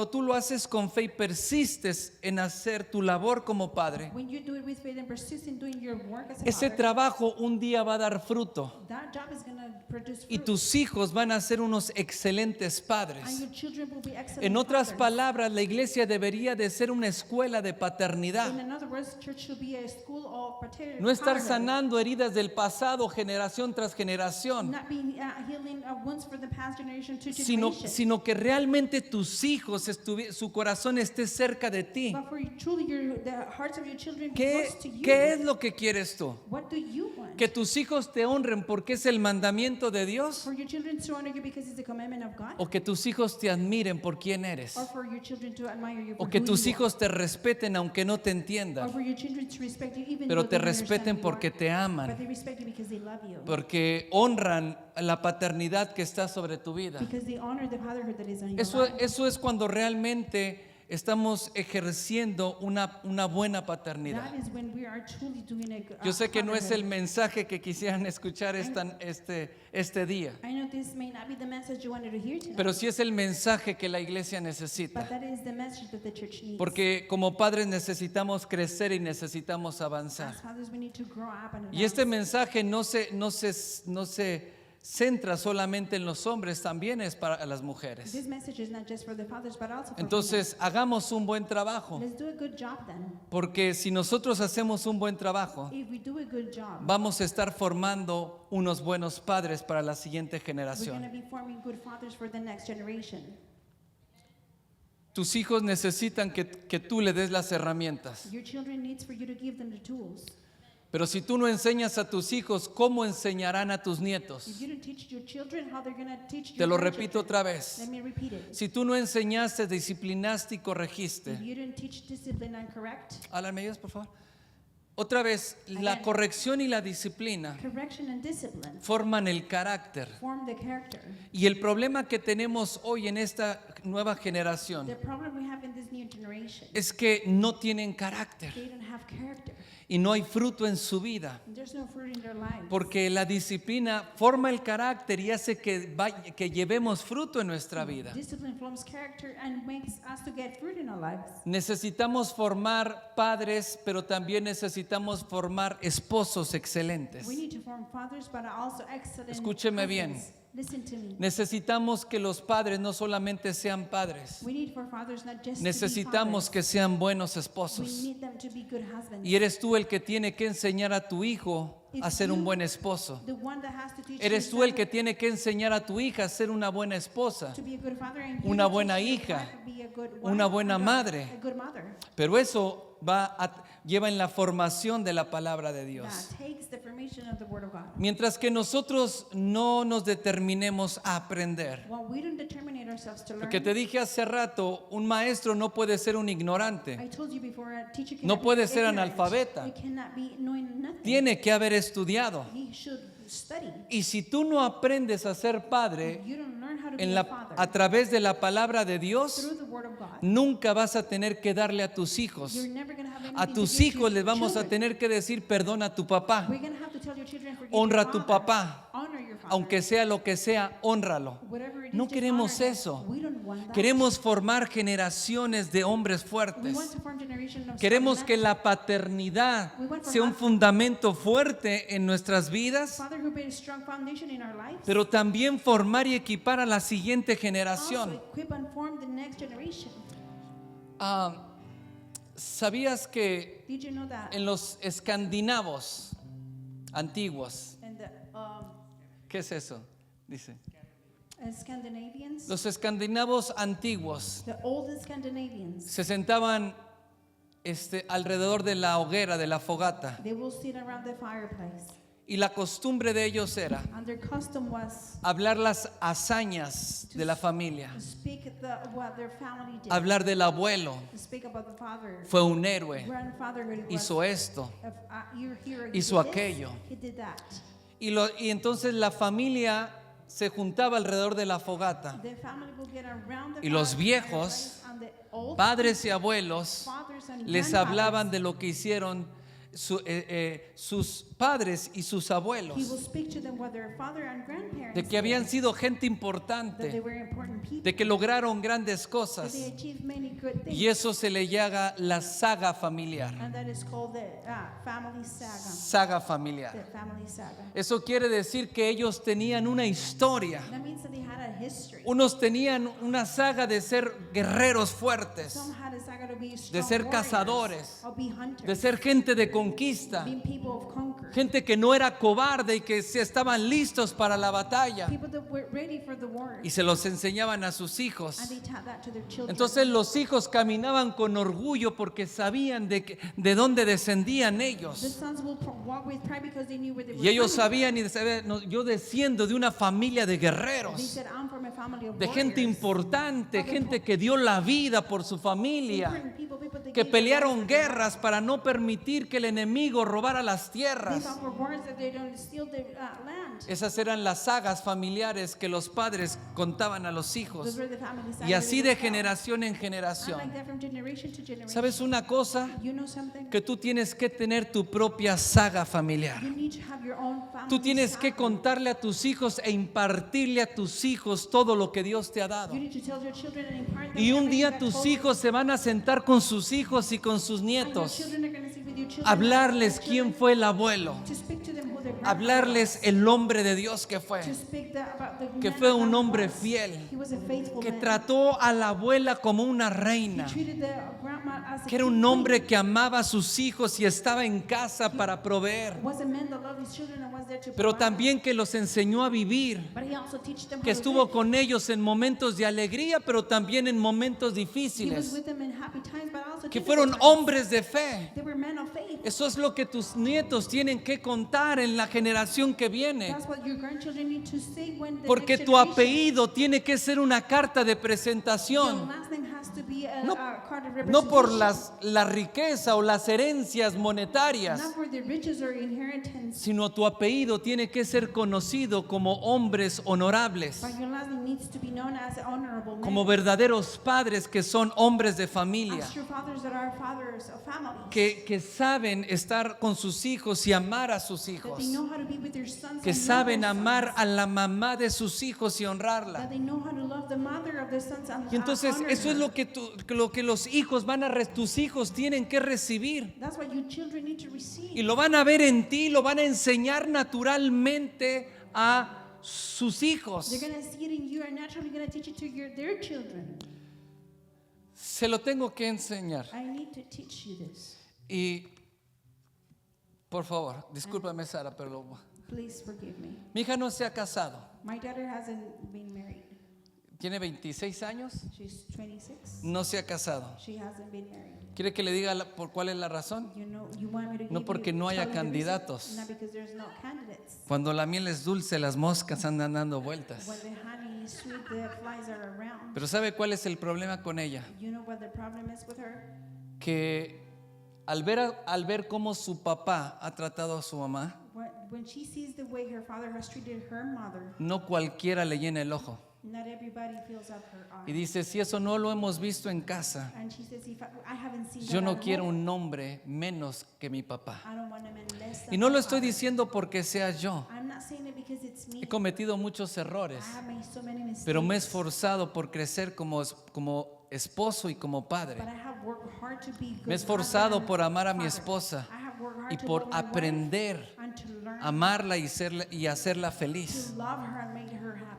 Speaker 1: tú lo haces con fe y persistes en hacer tu labor como padre,
Speaker 2: When you do it with faith and persist in doing your work as a
Speaker 1: ese
Speaker 2: father,
Speaker 1: trabajo un día va a dar fruto
Speaker 2: that job is going to produce
Speaker 1: y
Speaker 2: fruit.
Speaker 1: tus hijos van a ser unos excelentes
Speaker 2: And
Speaker 1: padres.
Speaker 2: your children will be excellent
Speaker 1: En otras
Speaker 2: fathers.
Speaker 1: palabras, la iglesia debería de ser una escuela de
Speaker 2: In
Speaker 1: paternidad.
Speaker 2: other words, church should be a school of
Speaker 1: No estar
Speaker 2: paternity.
Speaker 1: sanando heridas del pasado generación tras generación,
Speaker 2: Not being healing wounds for the past generation to
Speaker 1: sino,
Speaker 2: generation.
Speaker 1: sino que realmente tus hijos, su corazón esté cerca de ti.
Speaker 2: But for truly the hearts of your children be
Speaker 1: ¿Qué,
Speaker 2: close to you.
Speaker 1: qué es lo que quieres tú?
Speaker 2: What do you want?
Speaker 1: ¿Que tus hijos te honren porque es el mandamiento de Dios?
Speaker 2: For your children to honor you because it's the commandment of God?
Speaker 1: ¿O que tus hijos te admiren por quién eres?
Speaker 2: Or for your children to admire you for
Speaker 1: ¿O que
Speaker 2: who
Speaker 1: tus
Speaker 2: you
Speaker 1: hijos te respeten aunque no te
Speaker 2: are? Or
Speaker 1: entiendan?
Speaker 2: for your children to respect you even
Speaker 1: Pero
Speaker 2: though
Speaker 1: te
Speaker 2: they don't understand
Speaker 1: respeten
Speaker 2: who you
Speaker 1: porque
Speaker 2: are.
Speaker 1: te
Speaker 2: But
Speaker 1: aman,
Speaker 2: they respect you because they love you.
Speaker 1: porque honran la paternidad que está sobre tu vida.
Speaker 2: Because they honor the fatherhood that is on your
Speaker 1: Eso,
Speaker 2: life.
Speaker 1: eso es cuando realmente estamos ejerciendo una buena paternidad.
Speaker 2: That is when we are truly doing a
Speaker 1: Yo sé que no es el
Speaker 2: fatherhood.
Speaker 1: mensaje que quisieran escuchar este día,
Speaker 2: I know this may not be the message you wanted to hear tonight,
Speaker 1: pero sí es el mensaje que la iglesia necesita.
Speaker 2: but that is the message that the church needs.
Speaker 1: Porque como padres necesitamos crecer y necesitamos
Speaker 2: As
Speaker 1: avanzar.
Speaker 2: fathers, we need to grow up and
Speaker 1: Y este
Speaker 2: advance.
Speaker 1: mensaje no se centra solamente en los hombres, también es para las mujeres.
Speaker 2: This message is not just for the fathers, but also for
Speaker 1: Entonces, hagamos un buen trabajo,
Speaker 2: women. Let's do a good job then.
Speaker 1: porque si nosotros hacemos un buen trabajo,
Speaker 2: If we do a good job,
Speaker 1: vamos a estar formando unos buenos padres para la siguiente
Speaker 2: we're going to
Speaker 1: generación.
Speaker 2: be forming good fathers for the next generation.
Speaker 1: Tus hijos necesitan que tú le des las herramientas.
Speaker 2: Your children needs for you to give them the tools.
Speaker 1: Pero si tú no enseñas a tus hijos, ¿cómo enseñarán a tus nietos?
Speaker 2: If you don't teach your children, how they're going to teach
Speaker 1: Te
Speaker 2: your
Speaker 1: lo
Speaker 2: grandchildren.
Speaker 1: repito otra vez.
Speaker 2: Let me repeat it.
Speaker 1: Si tú no enseñaste, disciplinaste y
Speaker 2: If
Speaker 1: corregiste.
Speaker 2: you didn't teach discipline and correct,
Speaker 1: Alan, ¿me ayudas, por favor? Otra vez, la
Speaker 2: Again.
Speaker 1: corrección y la disciplina
Speaker 2: correction and discipline
Speaker 1: forman el carácter.
Speaker 2: form the character.
Speaker 1: Y el problema que tenemos hoy en esta nueva generación
Speaker 2: The problem we have in this new generation,
Speaker 1: es que no tienen carácter
Speaker 2: they don't have character.
Speaker 1: y no hay fruto en su vida.
Speaker 2: There's no fruit in their lives.
Speaker 1: Porque la disciplina forma el carácter y hace que llevemos fruto en nuestra vida.
Speaker 2: Discipline forms character and makes us to get fruit in our lives.
Speaker 1: Necesitamos formar padres, pero también necesitamos formar esposos excelentes.
Speaker 2: We need to form fathers, but also excellent
Speaker 1: Escúcheme bien.
Speaker 2: husbands. Listen to me.
Speaker 1: Necesitamos que los padres no solamente sean padres,
Speaker 2: We need for fathers not just
Speaker 1: necesitamos
Speaker 2: to be
Speaker 1: que sean buenos
Speaker 2: fathers. We
Speaker 1: esposos.
Speaker 2: need them to be good husbands.
Speaker 1: Y eres tú el que tiene que enseñar a tu hijo a ser un buen esposo.
Speaker 2: The one that has to teach
Speaker 1: Eres
Speaker 2: your
Speaker 1: tú el
Speaker 2: son
Speaker 1: que tiene que enseñar a tu hija a ser una buena esposa.
Speaker 2: to be a good father, and you
Speaker 1: Una
Speaker 2: teach
Speaker 1: buena
Speaker 2: your
Speaker 1: hija,
Speaker 2: wife to be a good wife,
Speaker 1: una buena
Speaker 2: and
Speaker 1: madre.
Speaker 2: a good mother.
Speaker 1: Pero eso lleva en la formación de la palabra de Dios.
Speaker 2: That takes the formation of the word of God.
Speaker 1: Mientras que nosotros no nos determinemos a aprender.
Speaker 2: When we don't determine ourselves to learn,
Speaker 1: Porque te dije hace rato, un maestro no puede ser un
Speaker 2: I
Speaker 1: ignorante.
Speaker 2: told you before, a teacher
Speaker 1: No
Speaker 2: cannot
Speaker 1: puede
Speaker 2: be
Speaker 1: ser
Speaker 2: ignorant.
Speaker 1: analfabeta.
Speaker 2: He cannot be knowing nothing.
Speaker 1: Tiene que haber estudiado.
Speaker 2: He should study.
Speaker 1: Y si tú no aprendes a ser padre
Speaker 2: You don't learn how to be
Speaker 1: en
Speaker 2: a
Speaker 1: la,
Speaker 2: father
Speaker 1: a través de la palabra de Dios,
Speaker 2: through the word of God.
Speaker 1: nunca vas a tener que darle a tus hijos.
Speaker 2: You're never going to have anything
Speaker 1: A
Speaker 2: to
Speaker 1: tus
Speaker 2: give to
Speaker 1: hijos
Speaker 2: your
Speaker 1: les vamos a
Speaker 2: children.
Speaker 1: tener que decir perdona a tu papá,
Speaker 2: We're going to have to tell your children, forgive
Speaker 1: honra
Speaker 2: your
Speaker 1: a tu
Speaker 2: father.
Speaker 1: papá,
Speaker 2: Honor your father.
Speaker 1: aunque sea lo que sea, hónralo.
Speaker 2: Whatever it is,
Speaker 1: No
Speaker 2: just
Speaker 1: queremos
Speaker 2: honor him.
Speaker 1: eso.
Speaker 2: We don't want that.
Speaker 1: Queremos formar generaciones de hombres
Speaker 2: We
Speaker 1: fuertes.
Speaker 2: want to form generation of
Speaker 1: Queremos
Speaker 2: strong
Speaker 1: que
Speaker 2: men.
Speaker 1: la paternidad sea un fundamento fuerte en nuestras vidas,
Speaker 2: Father who built a strong foundation in our lives.
Speaker 1: pero también formar y equipar a la siguiente
Speaker 2: Also
Speaker 1: generación.
Speaker 2: equip and form the next generation.
Speaker 1: ¿Sabías que
Speaker 2: Did you know that?
Speaker 1: en los escandinavos antiguos,
Speaker 2: And the
Speaker 1: ¿qué es eso? Dice.
Speaker 2: Scandinavians,
Speaker 1: Los escandinavos antiguos
Speaker 2: the old Scandinavians,
Speaker 1: se sentaban alrededor de la hoguera, de la fogata,
Speaker 2: they will sit around the fireplace.
Speaker 1: y la costumbre de ellos era
Speaker 2: And their custom was
Speaker 1: hablar las hazañas de la familia,
Speaker 2: to speak what their family did.
Speaker 1: hablar del abuelo,
Speaker 2: To speak about the father.
Speaker 1: fue un héroe,
Speaker 2: Grandfather who was
Speaker 1: hizo esto,
Speaker 2: your hero. He
Speaker 1: hizo
Speaker 2: did this,
Speaker 1: aquello.
Speaker 2: He did that.
Speaker 1: y entonces la familia se juntaba alrededor de la fogata,
Speaker 2: The family will get around the
Speaker 1: y los
Speaker 2: fireplace,
Speaker 1: viejos,
Speaker 2: and the old
Speaker 1: padres y abuelos,
Speaker 2: fathers and
Speaker 1: les
Speaker 2: grandfathers,
Speaker 1: hablaban de lo que hicieron sus padres y sus abuelos,
Speaker 2: he will speak to them what their father and grandparents
Speaker 1: de que habían
Speaker 2: did,
Speaker 1: sido gente
Speaker 2: that they
Speaker 1: importante,
Speaker 2: were important people,
Speaker 1: de que lograron grandes
Speaker 2: that
Speaker 1: cosas,
Speaker 2: they achieved many good things.
Speaker 1: y eso se le llama la saga familiar.
Speaker 2: And that is called the family saga.
Speaker 1: Saga familiar.
Speaker 2: The family saga.
Speaker 1: Eso quiere decir que ellos tenían una historia.
Speaker 2: That means that they had a history.
Speaker 1: Unos tenían una saga de ser guerreros fuertes,
Speaker 2: Some had a saga to be strong
Speaker 1: de ser
Speaker 2: warriors,
Speaker 1: cazadores,
Speaker 2: or be hunters,
Speaker 1: de ser gente de conquista,
Speaker 2: being people of conquer,
Speaker 1: gente que no era cobarde y que se estaban listos para la batalla,
Speaker 2: people that were ready for the war,
Speaker 1: y se los enseñaban a sus hijos.
Speaker 2: and they taught that to their children.
Speaker 1: Entonces los hijos caminaban con orgullo porque sabían de dónde descendían
Speaker 2: The
Speaker 1: ellos.
Speaker 2: sons will walk with pride because they knew where they were
Speaker 1: Y ellos
Speaker 2: coming
Speaker 1: sabían y sabían, "No, yo desciendo de una familia de
Speaker 2: from. They
Speaker 1: guerreros,
Speaker 2: said, I'm from a family of
Speaker 1: de gente
Speaker 2: warriors,
Speaker 1: importante, gente que dio la vida por su familia,
Speaker 2: important people that
Speaker 1: que
Speaker 2: gave their lives
Speaker 1: pelearon
Speaker 2: for their
Speaker 1: guerras para no permitir que el enemigo robara las
Speaker 2: They
Speaker 1: tierras.
Speaker 2: fought for wars that they don't steal the land.
Speaker 1: Esas eran las sagas familiares que los padres contaban a los hijos.
Speaker 2: Those were the family sagas
Speaker 1: Y así
Speaker 2: they
Speaker 1: de
Speaker 2: would tell.
Speaker 1: generación en
Speaker 2: And like
Speaker 1: generación.
Speaker 2: that from generation to generation.
Speaker 1: ¿Sabes una cosa?
Speaker 2: You know something?
Speaker 1: Que tú tienes que tener tu propia saga familiar.
Speaker 2: You need to have your own family
Speaker 1: Tú tienes
Speaker 2: saga.
Speaker 1: que contarle a tus hijos e impartirle a tus hijos todo lo que Dios te ha dado.
Speaker 2: You need to tell your children and impart them
Speaker 1: Y un
Speaker 2: everything
Speaker 1: día
Speaker 2: God
Speaker 1: tus
Speaker 2: told you.
Speaker 1: hijos se van a sentar con sus hijos y con sus
Speaker 2: And your
Speaker 1: nietos,
Speaker 2: children are going to sit with your children
Speaker 1: hablarles
Speaker 2: and their
Speaker 1: quién
Speaker 2: children
Speaker 1: fue el abuelo,
Speaker 2: to speak to them who their grandfather
Speaker 1: hablarles el hombre de Dios que fue. Que fue un hombre fiel, que trató a la abuela como una reina, que era un hombre que amaba a sus hijos y estaba en casa para proveer, pero también que los enseñó a vivir, que estuvo con ellos en momentos de alegría, pero también en momentos difíciles, que fueron hombres de fe. Eso es lo que tus nietos tienen que contar en la generación que viene. Porque tu apellido tiene que ser una carta de presentación, no por la riqueza o las herencias monetarias, sino tu apellido tiene que ser conocido como hombres honorables, como verdaderos padres que son hombres de familia, que saben estar con sus hijos y amar a sus hijos, que saben amar a la mamá de sus hijos y honrarla. Y entonces eso es lo que los hijos tus hijos tienen que recibir. Y lo van a ver en ti, lo van a enseñar naturalmente a sus hijos. Se lo tengo que enseñar. Y por favor, discúlpame Sara, pero mi hija no se ha casado.
Speaker 2: My daughter hasn't been married.
Speaker 1: Tiene 26 años.
Speaker 2: She's 26.
Speaker 1: No se ha casado.
Speaker 2: She hasn't been married.
Speaker 1: ¿Quiere que le diga por cuál es la razón?
Speaker 2: You want me to
Speaker 1: No
Speaker 2: give
Speaker 1: porque
Speaker 2: you-
Speaker 1: no haya
Speaker 2: tell you the reason?
Speaker 1: candidatos.
Speaker 2: Not because there's no candidates.
Speaker 1: Cuando la miel es dulce, las moscas andan dando vueltas.
Speaker 2: When the honey is sweet, the flies are around.
Speaker 1: Pero ¿sabe cuál es el problema con ella?
Speaker 2: You know what the problem is with her?
Speaker 1: Que al ver cómo su papá ha tratado a su mamá,
Speaker 2: When she sees the way her father has treated her mother,
Speaker 1: no cualquiera le llena el ojo.
Speaker 2: not everybody fills up her
Speaker 1: Y
Speaker 2: eye.
Speaker 1: dice, si eso no lo hemos visto en casa,
Speaker 2: And she says, if I haven't seen
Speaker 1: yo
Speaker 2: that
Speaker 1: no
Speaker 2: at
Speaker 1: quiero
Speaker 2: home,
Speaker 1: un hombre menos que mi papá.
Speaker 2: I don't want a man less than
Speaker 1: Y no
Speaker 2: my
Speaker 1: lo estoy
Speaker 2: father.
Speaker 1: diciendo porque sea yo.
Speaker 2: I'm not saying it because it's me.
Speaker 1: He cometido muchos errores,
Speaker 2: I have made so many mistakes.
Speaker 1: pero me he esforzado por crecer como esposo y como padre.
Speaker 2: But I have worked hard to be good
Speaker 1: Me he esforzado
Speaker 2: husband
Speaker 1: por
Speaker 2: and
Speaker 1: amar a mi
Speaker 2: father.
Speaker 1: esposa
Speaker 2: I have worked hard
Speaker 1: y
Speaker 2: to
Speaker 1: por
Speaker 2: love my wife
Speaker 1: aprender
Speaker 2: and to learn
Speaker 1: a amarla y hacerla feliz.
Speaker 2: to love her and make her happy.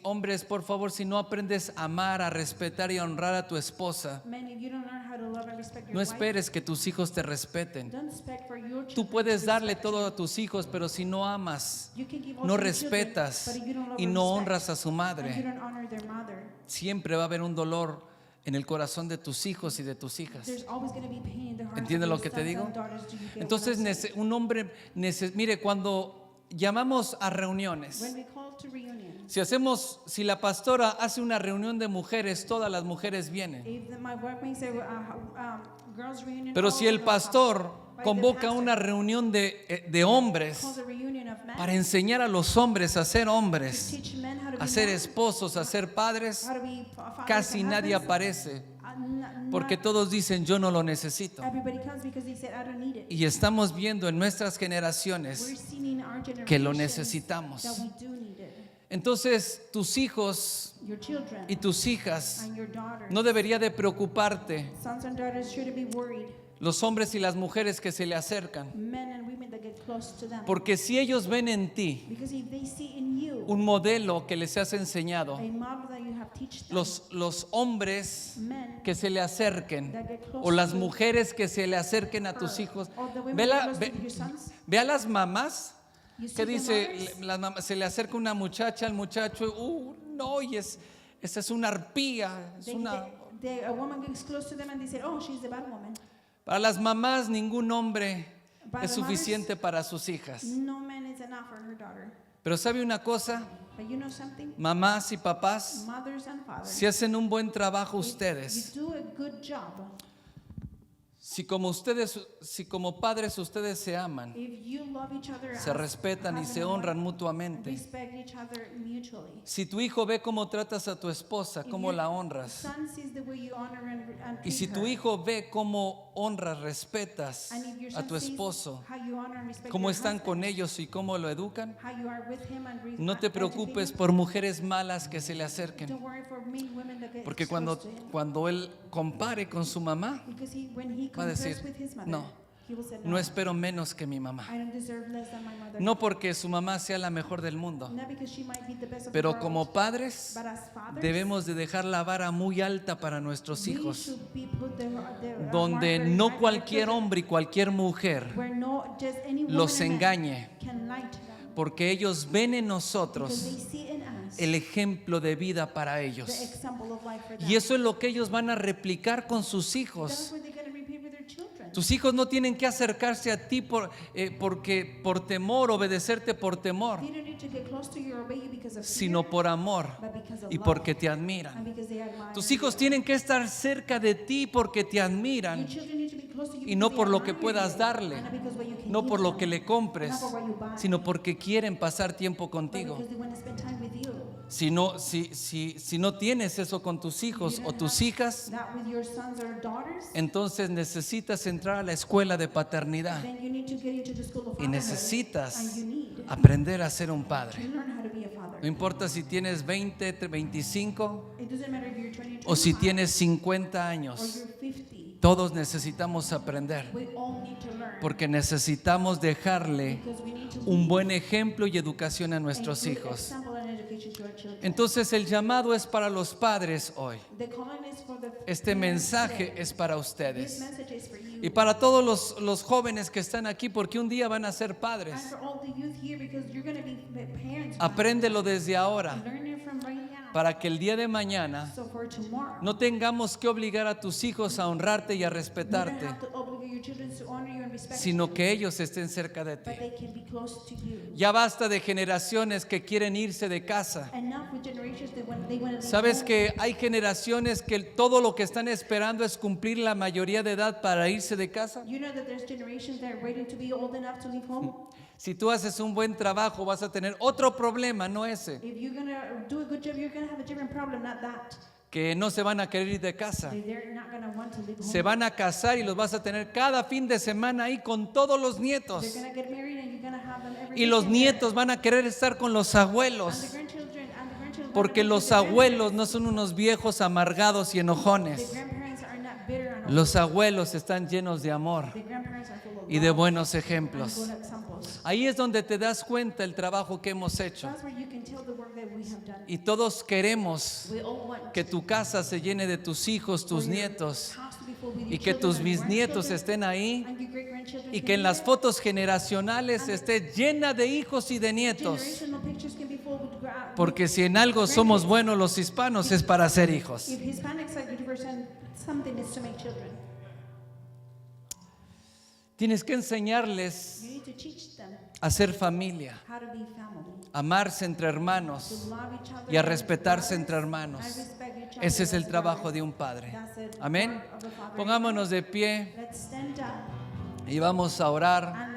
Speaker 1: Hombres, por favor, si no aprendes a amar, a respetar y a honrar a tu esposa,
Speaker 2: Men, if you don't learn how to love and respect your
Speaker 1: no
Speaker 2: wife,
Speaker 1: esperes que tus hijos te respeten.
Speaker 2: don't expect for your
Speaker 1: Tú
Speaker 2: children
Speaker 1: puedes
Speaker 2: to
Speaker 1: darle
Speaker 2: respect
Speaker 1: todo
Speaker 2: you.
Speaker 1: a tus hijos, pero si no amas,
Speaker 2: You can give all
Speaker 1: no
Speaker 2: to your children,
Speaker 1: respetas
Speaker 2: but if you don't love
Speaker 1: y
Speaker 2: and
Speaker 1: no
Speaker 2: respect,
Speaker 1: honras a su
Speaker 2: and you
Speaker 1: madre,
Speaker 2: don't honor their mother,
Speaker 1: siempre va a haber un dolor en el corazón de tus hijos y de tus hijas.
Speaker 2: there's always going to be pain in the hearts
Speaker 1: ¿Entiende
Speaker 2: of
Speaker 1: lo
Speaker 2: your
Speaker 1: que te
Speaker 2: sons
Speaker 1: digo?
Speaker 2: and daughters. Do you get what
Speaker 1: Entonces,
Speaker 2: I'm saying?
Speaker 1: un hombre, mire, cuando llamamos a reuniones,
Speaker 2: When we call to reunion,
Speaker 1: si la pastora hace una reunión de mujeres, todas las mujeres vienen.
Speaker 2: if my wife makes a girls reunion,
Speaker 1: Pero
Speaker 2: all
Speaker 1: si
Speaker 2: of
Speaker 1: el
Speaker 2: the girls
Speaker 1: pastor
Speaker 2: come. But if the
Speaker 1: convoca
Speaker 2: pastor
Speaker 1: una reunión de hombres
Speaker 2: calls a reunion of men
Speaker 1: para enseñar a los hombres a ser
Speaker 2: to
Speaker 1: hombres,
Speaker 2: teach men how to
Speaker 1: a
Speaker 2: be
Speaker 1: ser
Speaker 2: men,
Speaker 1: esposos, a ser padres,
Speaker 2: how to be fathers
Speaker 1: casi
Speaker 2: and
Speaker 1: nadie
Speaker 2: husbands,
Speaker 1: aparece,
Speaker 2: not
Speaker 1: porque todos dicen yo no lo necesito.
Speaker 2: everybody comes because they said I don't need it.
Speaker 1: Y estamos viendo en nuestras
Speaker 2: We're
Speaker 1: generaciones
Speaker 2: seeing in our
Speaker 1: que lo
Speaker 2: generations
Speaker 1: necesitamos.
Speaker 2: that we do need it.
Speaker 1: Entonces tus hijos
Speaker 2: Your children
Speaker 1: y tus hijas
Speaker 2: and your daughters,
Speaker 1: no debería de preocuparte
Speaker 2: sons and daughters should be worried.
Speaker 1: los hombres y las mujeres que se le acercan,
Speaker 2: Men and women that get close to them.
Speaker 1: porque si ellos ven en ti
Speaker 2: Because if they see in you
Speaker 1: un modelo que les has enseñado,
Speaker 2: a model that you have teach them,
Speaker 1: los hombres
Speaker 2: men
Speaker 1: que se le acerquen
Speaker 2: that get close
Speaker 1: o las
Speaker 2: to you,
Speaker 1: mujeres que se le acerquen a tus
Speaker 2: or-
Speaker 1: hijos,
Speaker 2: or the women
Speaker 1: ve,
Speaker 2: that
Speaker 1: la-
Speaker 2: get close to your sons,
Speaker 1: ve a las mamás
Speaker 2: you see
Speaker 1: que
Speaker 2: the
Speaker 1: dice,
Speaker 2: mothers,
Speaker 1: las mamás, se le acerca una muchacha al muchacho, no, y esa es una arpía,
Speaker 2: a woman gets close to them and they say, oh, she's a bad woman.
Speaker 1: Para las mamás ningún hombre
Speaker 2: Para
Speaker 1: es
Speaker 2: the
Speaker 1: suficiente para sus hijas.
Speaker 2: No man is enough for her daughter.
Speaker 1: Pero ¿sabe una cosa?
Speaker 2: But you know something?
Speaker 1: Mamás y papás,
Speaker 2: Mothers and fathers,
Speaker 1: si hacen un buen trabajo
Speaker 2: if
Speaker 1: ustedes,
Speaker 2: you do a good job,
Speaker 1: si como padres ustedes se aman,
Speaker 2: if you love each other
Speaker 1: se
Speaker 2: as
Speaker 1: respetan y
Speaker 2: husband
Speaker 1: se
Speaker 2: and wife,
Speaker 1: honran mutuamente,
Speaker 2: respect each other mutually.
Speaker 1: si tu hijo ve cómo tratas a tu esposa,
Speaker 2: If
Speaker 1: cómo
Speaker 2: your
Speaker 1: la honras,
Speaker 2: son sees the way you honor and
Speaker 1: y
Speaker 2: treat
Speaker 1: si tu
Speaker 2: her,
Speaker 1: hijo ve cómo honras, respetas
Speaker 2: and if your
Speaker 1: a
Speaker 2: son
Speaker 1: tu
Speaker 2: sees
Speaker 1: esposo,
Speaker 2: how you honor and respect
Speaker 1: cómo
Speaker 2: your
Speaker 1: están
Speaker 2: husband,
Speaker 1: con ellos y cómo lo educan,
Speaker 2: how you are with him and
Speaker 1: no te preocupes por mujeres malas que se le acerquen.
Speaker 2: Don't worry for mean women that get
Speaker 1: Porque
Speaker 2: close to him.
Speaker 1: cuando él compare con su mamá,
Speaker 2: Because when he
Speaker 1: va a
Speaker 2: compares
Speaker 1: decir,
Speaker 2: with his mother,
Speaker 1: no,
Speaker 2: He will say,
Speaker 1: no espero menos que mi mamá.
Speaker 2: I don't deserve less than my mother.
Speaker 1: No porque su mamá sea la mejor del mundo,
Speaker 2: Not because she might be the best of the
Speaker 1: pero
Speaker 2: world,
Speaker 1: como padres
Speaker 2: but as fathers,
Speaker 1: debemos de dejar la vara muy alta para nuestros
Speaker 2: we
Speaker 1: hijos,
Speaker 2: should be put the
Speaker 1: donde
Speaker 2: mark very
Speaker 1: no
Speaker 2: high for
Speaker 1: cualquier
Speaker 2: children,
Speaker 1: hombre y cualquier mujer
Speaker 2: where no just any woman
Speaker 1: los
Speaker 2: and man
Speaker 1: engañe,
Speaker 2: can lie to them,
Speaker 1: porque ellos ven en
Speaker 2: because
Speaker 1: nosotros
Speaker 2: they see in us
Speaker 1: el ejemplo de vida para
Speaker 2: the
Speaker 1: ellos.
Speaker 2: example of life for them.
Speaker 1: Y eso es lo que ellos van a replicar con sus
Speaker 2: That's
Speaker 1: hijos.
Speaker 2: what they're going to repeat with their children.
Speaker 1: Tus hijos no tienen que acercarse a ti porque por temor, obedecerte por temor,
Speaker 2: They don't need to get close to you or obey you because of
Speaker 1: sino
Speaker 2: fear,
Speaker 1: por amor
Speaker 2: but because of
Speaker 1: y
Speaker 2: love,
Speaker 1: porque te
Speaker 2: and
Speaker 1: admiran.
Speaker 2: because they admire
Speaker 1: Tus
Speaker 2: you.
Speaker 1: hijos tienen que estar cerca de ti porque te
Speaker 2: Your
Speaker 1: admiran,
Speaker 2: children need to be close to you
Speaker 1: y no
Speaker 2: because
Speaker 1: por
Speaker 2: they
Speaker 1: lo que
Speaker 2: admire
Speaker 1: puedas
Speaker 2: you,
Speaker 1: darle,
Speaker 2: and not because what you can
Speaker 1: no
Speaker 2: give
Speaker 1: por lo
Speaker 2: them,
Speaker 1: que le compres,
Speaker 2: not for what you buy,
Speaker 1: sino porque quieren pasar tiempo
Speaker 2: but
Speaker 1: contigo.
Speaker 2: because they want to spend time with you.
Speaker 1: Si no tienes eso con tus hijos o tus hijas,
Speaker 2: That with your sons or daughters,
Speaker 1: entonces necesitas entrar a la escuela de paternidad
Speaker 2: then you need to get into the school of
Speaker 1: y
Speaker 2: fatherhood,
Speaker 1: necesitas
Speaker 2: and you need
Speaker 1: aprender a ser un
Speaker 2: to
Speaker 1: padre.
Speaker 2: learn how to be a father.
Speaker 1: No importa si tienes 20, 25
Speaker 2: It doesn't matter if you're 20
Speaker 1: o si
Speaker 2: 25,
Speaker 1: tienes 50
Speaker 2: or
Speaker 1: años.
Speaker 2: you're 50.
Speaker 1: Todos necesitamos aprender
Speaker 2: We all need to learn
Speaker 1: porque necesitamos dejarle
Speaker 2: because we need to
Speaker 1: un
Speaker 2: lead
Speaker 1: buen ejemplo y educación a
Speaker 2: and
Speaker 1: nuestros
Speaker 2: good
Speaker 1: hijos.
Speaker 2: example and education to our children.
Speaker 1: Entonces el llamado es para los padres hoy.
Speaker 2: The calling is for the
Speaker 1: Este
Speaker 2: parents
Speaker 1: mensaje
Speaker 2: today.
Speaker 1: es para
Speaker 2: This
Speaker 1: ustedes
Speaker 2: message is for you.
Speaker 1: y para todos los jóvenes que están aquí porque un día van a ser
Speaker 2: And
Speaker 1: padres.
Speaker 2: for all the youth here, because you're going to be parents.
Speaker 1: Apréndelo desde ahora
Speaker 2: Learn it from right now.
Speaker 1: para que el día de mañana
Speaker 2: So for tomorrow,
Speaker 1: no tengamos que obligar a tus hijos a honrarte y a
Speaker 2: you don't
Speaker 1: respetarte,
Speaker 2: have to obligate your children to honor you and respect
Speaker 1: sino
Speaker 2: you,
Speaker 1: que ellos estén cerca de ti.
Speaker 2: but they can be close to you.
Speaker 1: Ya basta de generaciones que quieren irse de casa.
Speaker 2: Enough with generations that when they want to
Speaker 1: Sabes que hay generaciones que todo lo que están esperando es cumplir la mayoría de edad para irse de casa.
Speaker 2: You know that there's generations that are waiting to be old enough to leave home.
Speaker 1: Si tú haces un buen trabajo vas a tener otro problema, no ese,
Speaker 2: If you're going to do a good job, you're going to have a different problem, not that.
Speaker 1: que no se van a querer ir de casa.
Speaker 2: They're not going to want to leave home.
Speaker 1: Se van a casar y los vas a tener cada fin de semana ahí con todos los
Speaker 2: They're
Speaker 1: nietos.
Speaker 2: going to get married and you're going to have them every
Speaker 1: Y los
Speaker 2: weekend there.
Speaker 1: nietos van a querer estar con los
Speaker 2: And
Speaker 1: abuelos,
Speaker 2: the grandchildren
Speaker 1: porque
Speaker 2: wanna be with
Speaker 1: los
Speaker 2: the
Speaker 1: abuelos no son unos viejos amargados y
Speaker 2: grandparents.
Speaker 1: enojones.
Speaker 2: The grandparents are not bitter and
Speaker 1: Los abuelos están llenos de amor
Speaker 2: the grandparents are full of
Speaker 1: y de
Speaker 2: love
Speaker 1: buenos
Speaker 2: and
Speaker 1: ejemplos.
Speaker 2: good examples.
Speaker 1: Ahí es donde te das cuenta el trabajo que hemos hecho.
Speaker 2: That's where you can tell the work that we have done.
Speaker 1: Y todos queremos
Speaker 2: We all want
Speaker 1: que tu casa se llene de tus hijos, tus
Speaker 2: for your
Speaker 1: nietos,
Speaker 2: house to be full with
Speaker 1: y
Speaker 2: your
Speaker 1: que tus
Speaker 2: children and
Speaker 1: bisnietos
Speaker 2: grandchildren,
Speaker 1: estén ahí,
Speaker 2: and your great-grandchildren
Speaker 1: y
Speaker 2: can
Speaker 1: que en
Speaker 2: be
Speaker 1: las
Speaker 2: there.
Speaker 1: fotos generacionales esté llena de hijos y de nietos.
Speaker 2: Generational pictures can be full with
Speaker 1: Porque si en algo somos buenos los hispanos es para ser hijos.
Speaker 2: if Hispanics are good person, something is to make children.
Speaker 1: Tienes que enseñarles
Speaker 2: You need to teach them
Speaker 1: a ser familia,
Speaker 2: how to be family,
Speaker 1: amarse entre
Speaker 2: to
Speaker 1: hermanos
Speaker 2: love each other,
Speaker 1: y a
Speaker 2: as
Speaker 1: respetarse
Speaker 2: brothers,
Speaker 1: entre
Speaker 2: and
Speaker 1: hermanos.
Speaker 2: respect each other
Speaker 1: Ese es el
Speaker 2: as
Speaker 1: trabajo
Speaker 2: brothers.
Speaker 1: de un padre.
Speaker 2: That's it,
Speaker 1: Amén.
Speaker 2: part of the father.
Speaker 1: Pongámonos de pie
Speaker 2: Let's stand up
Speaker 1: y vamos a orar.
Speaker 2: and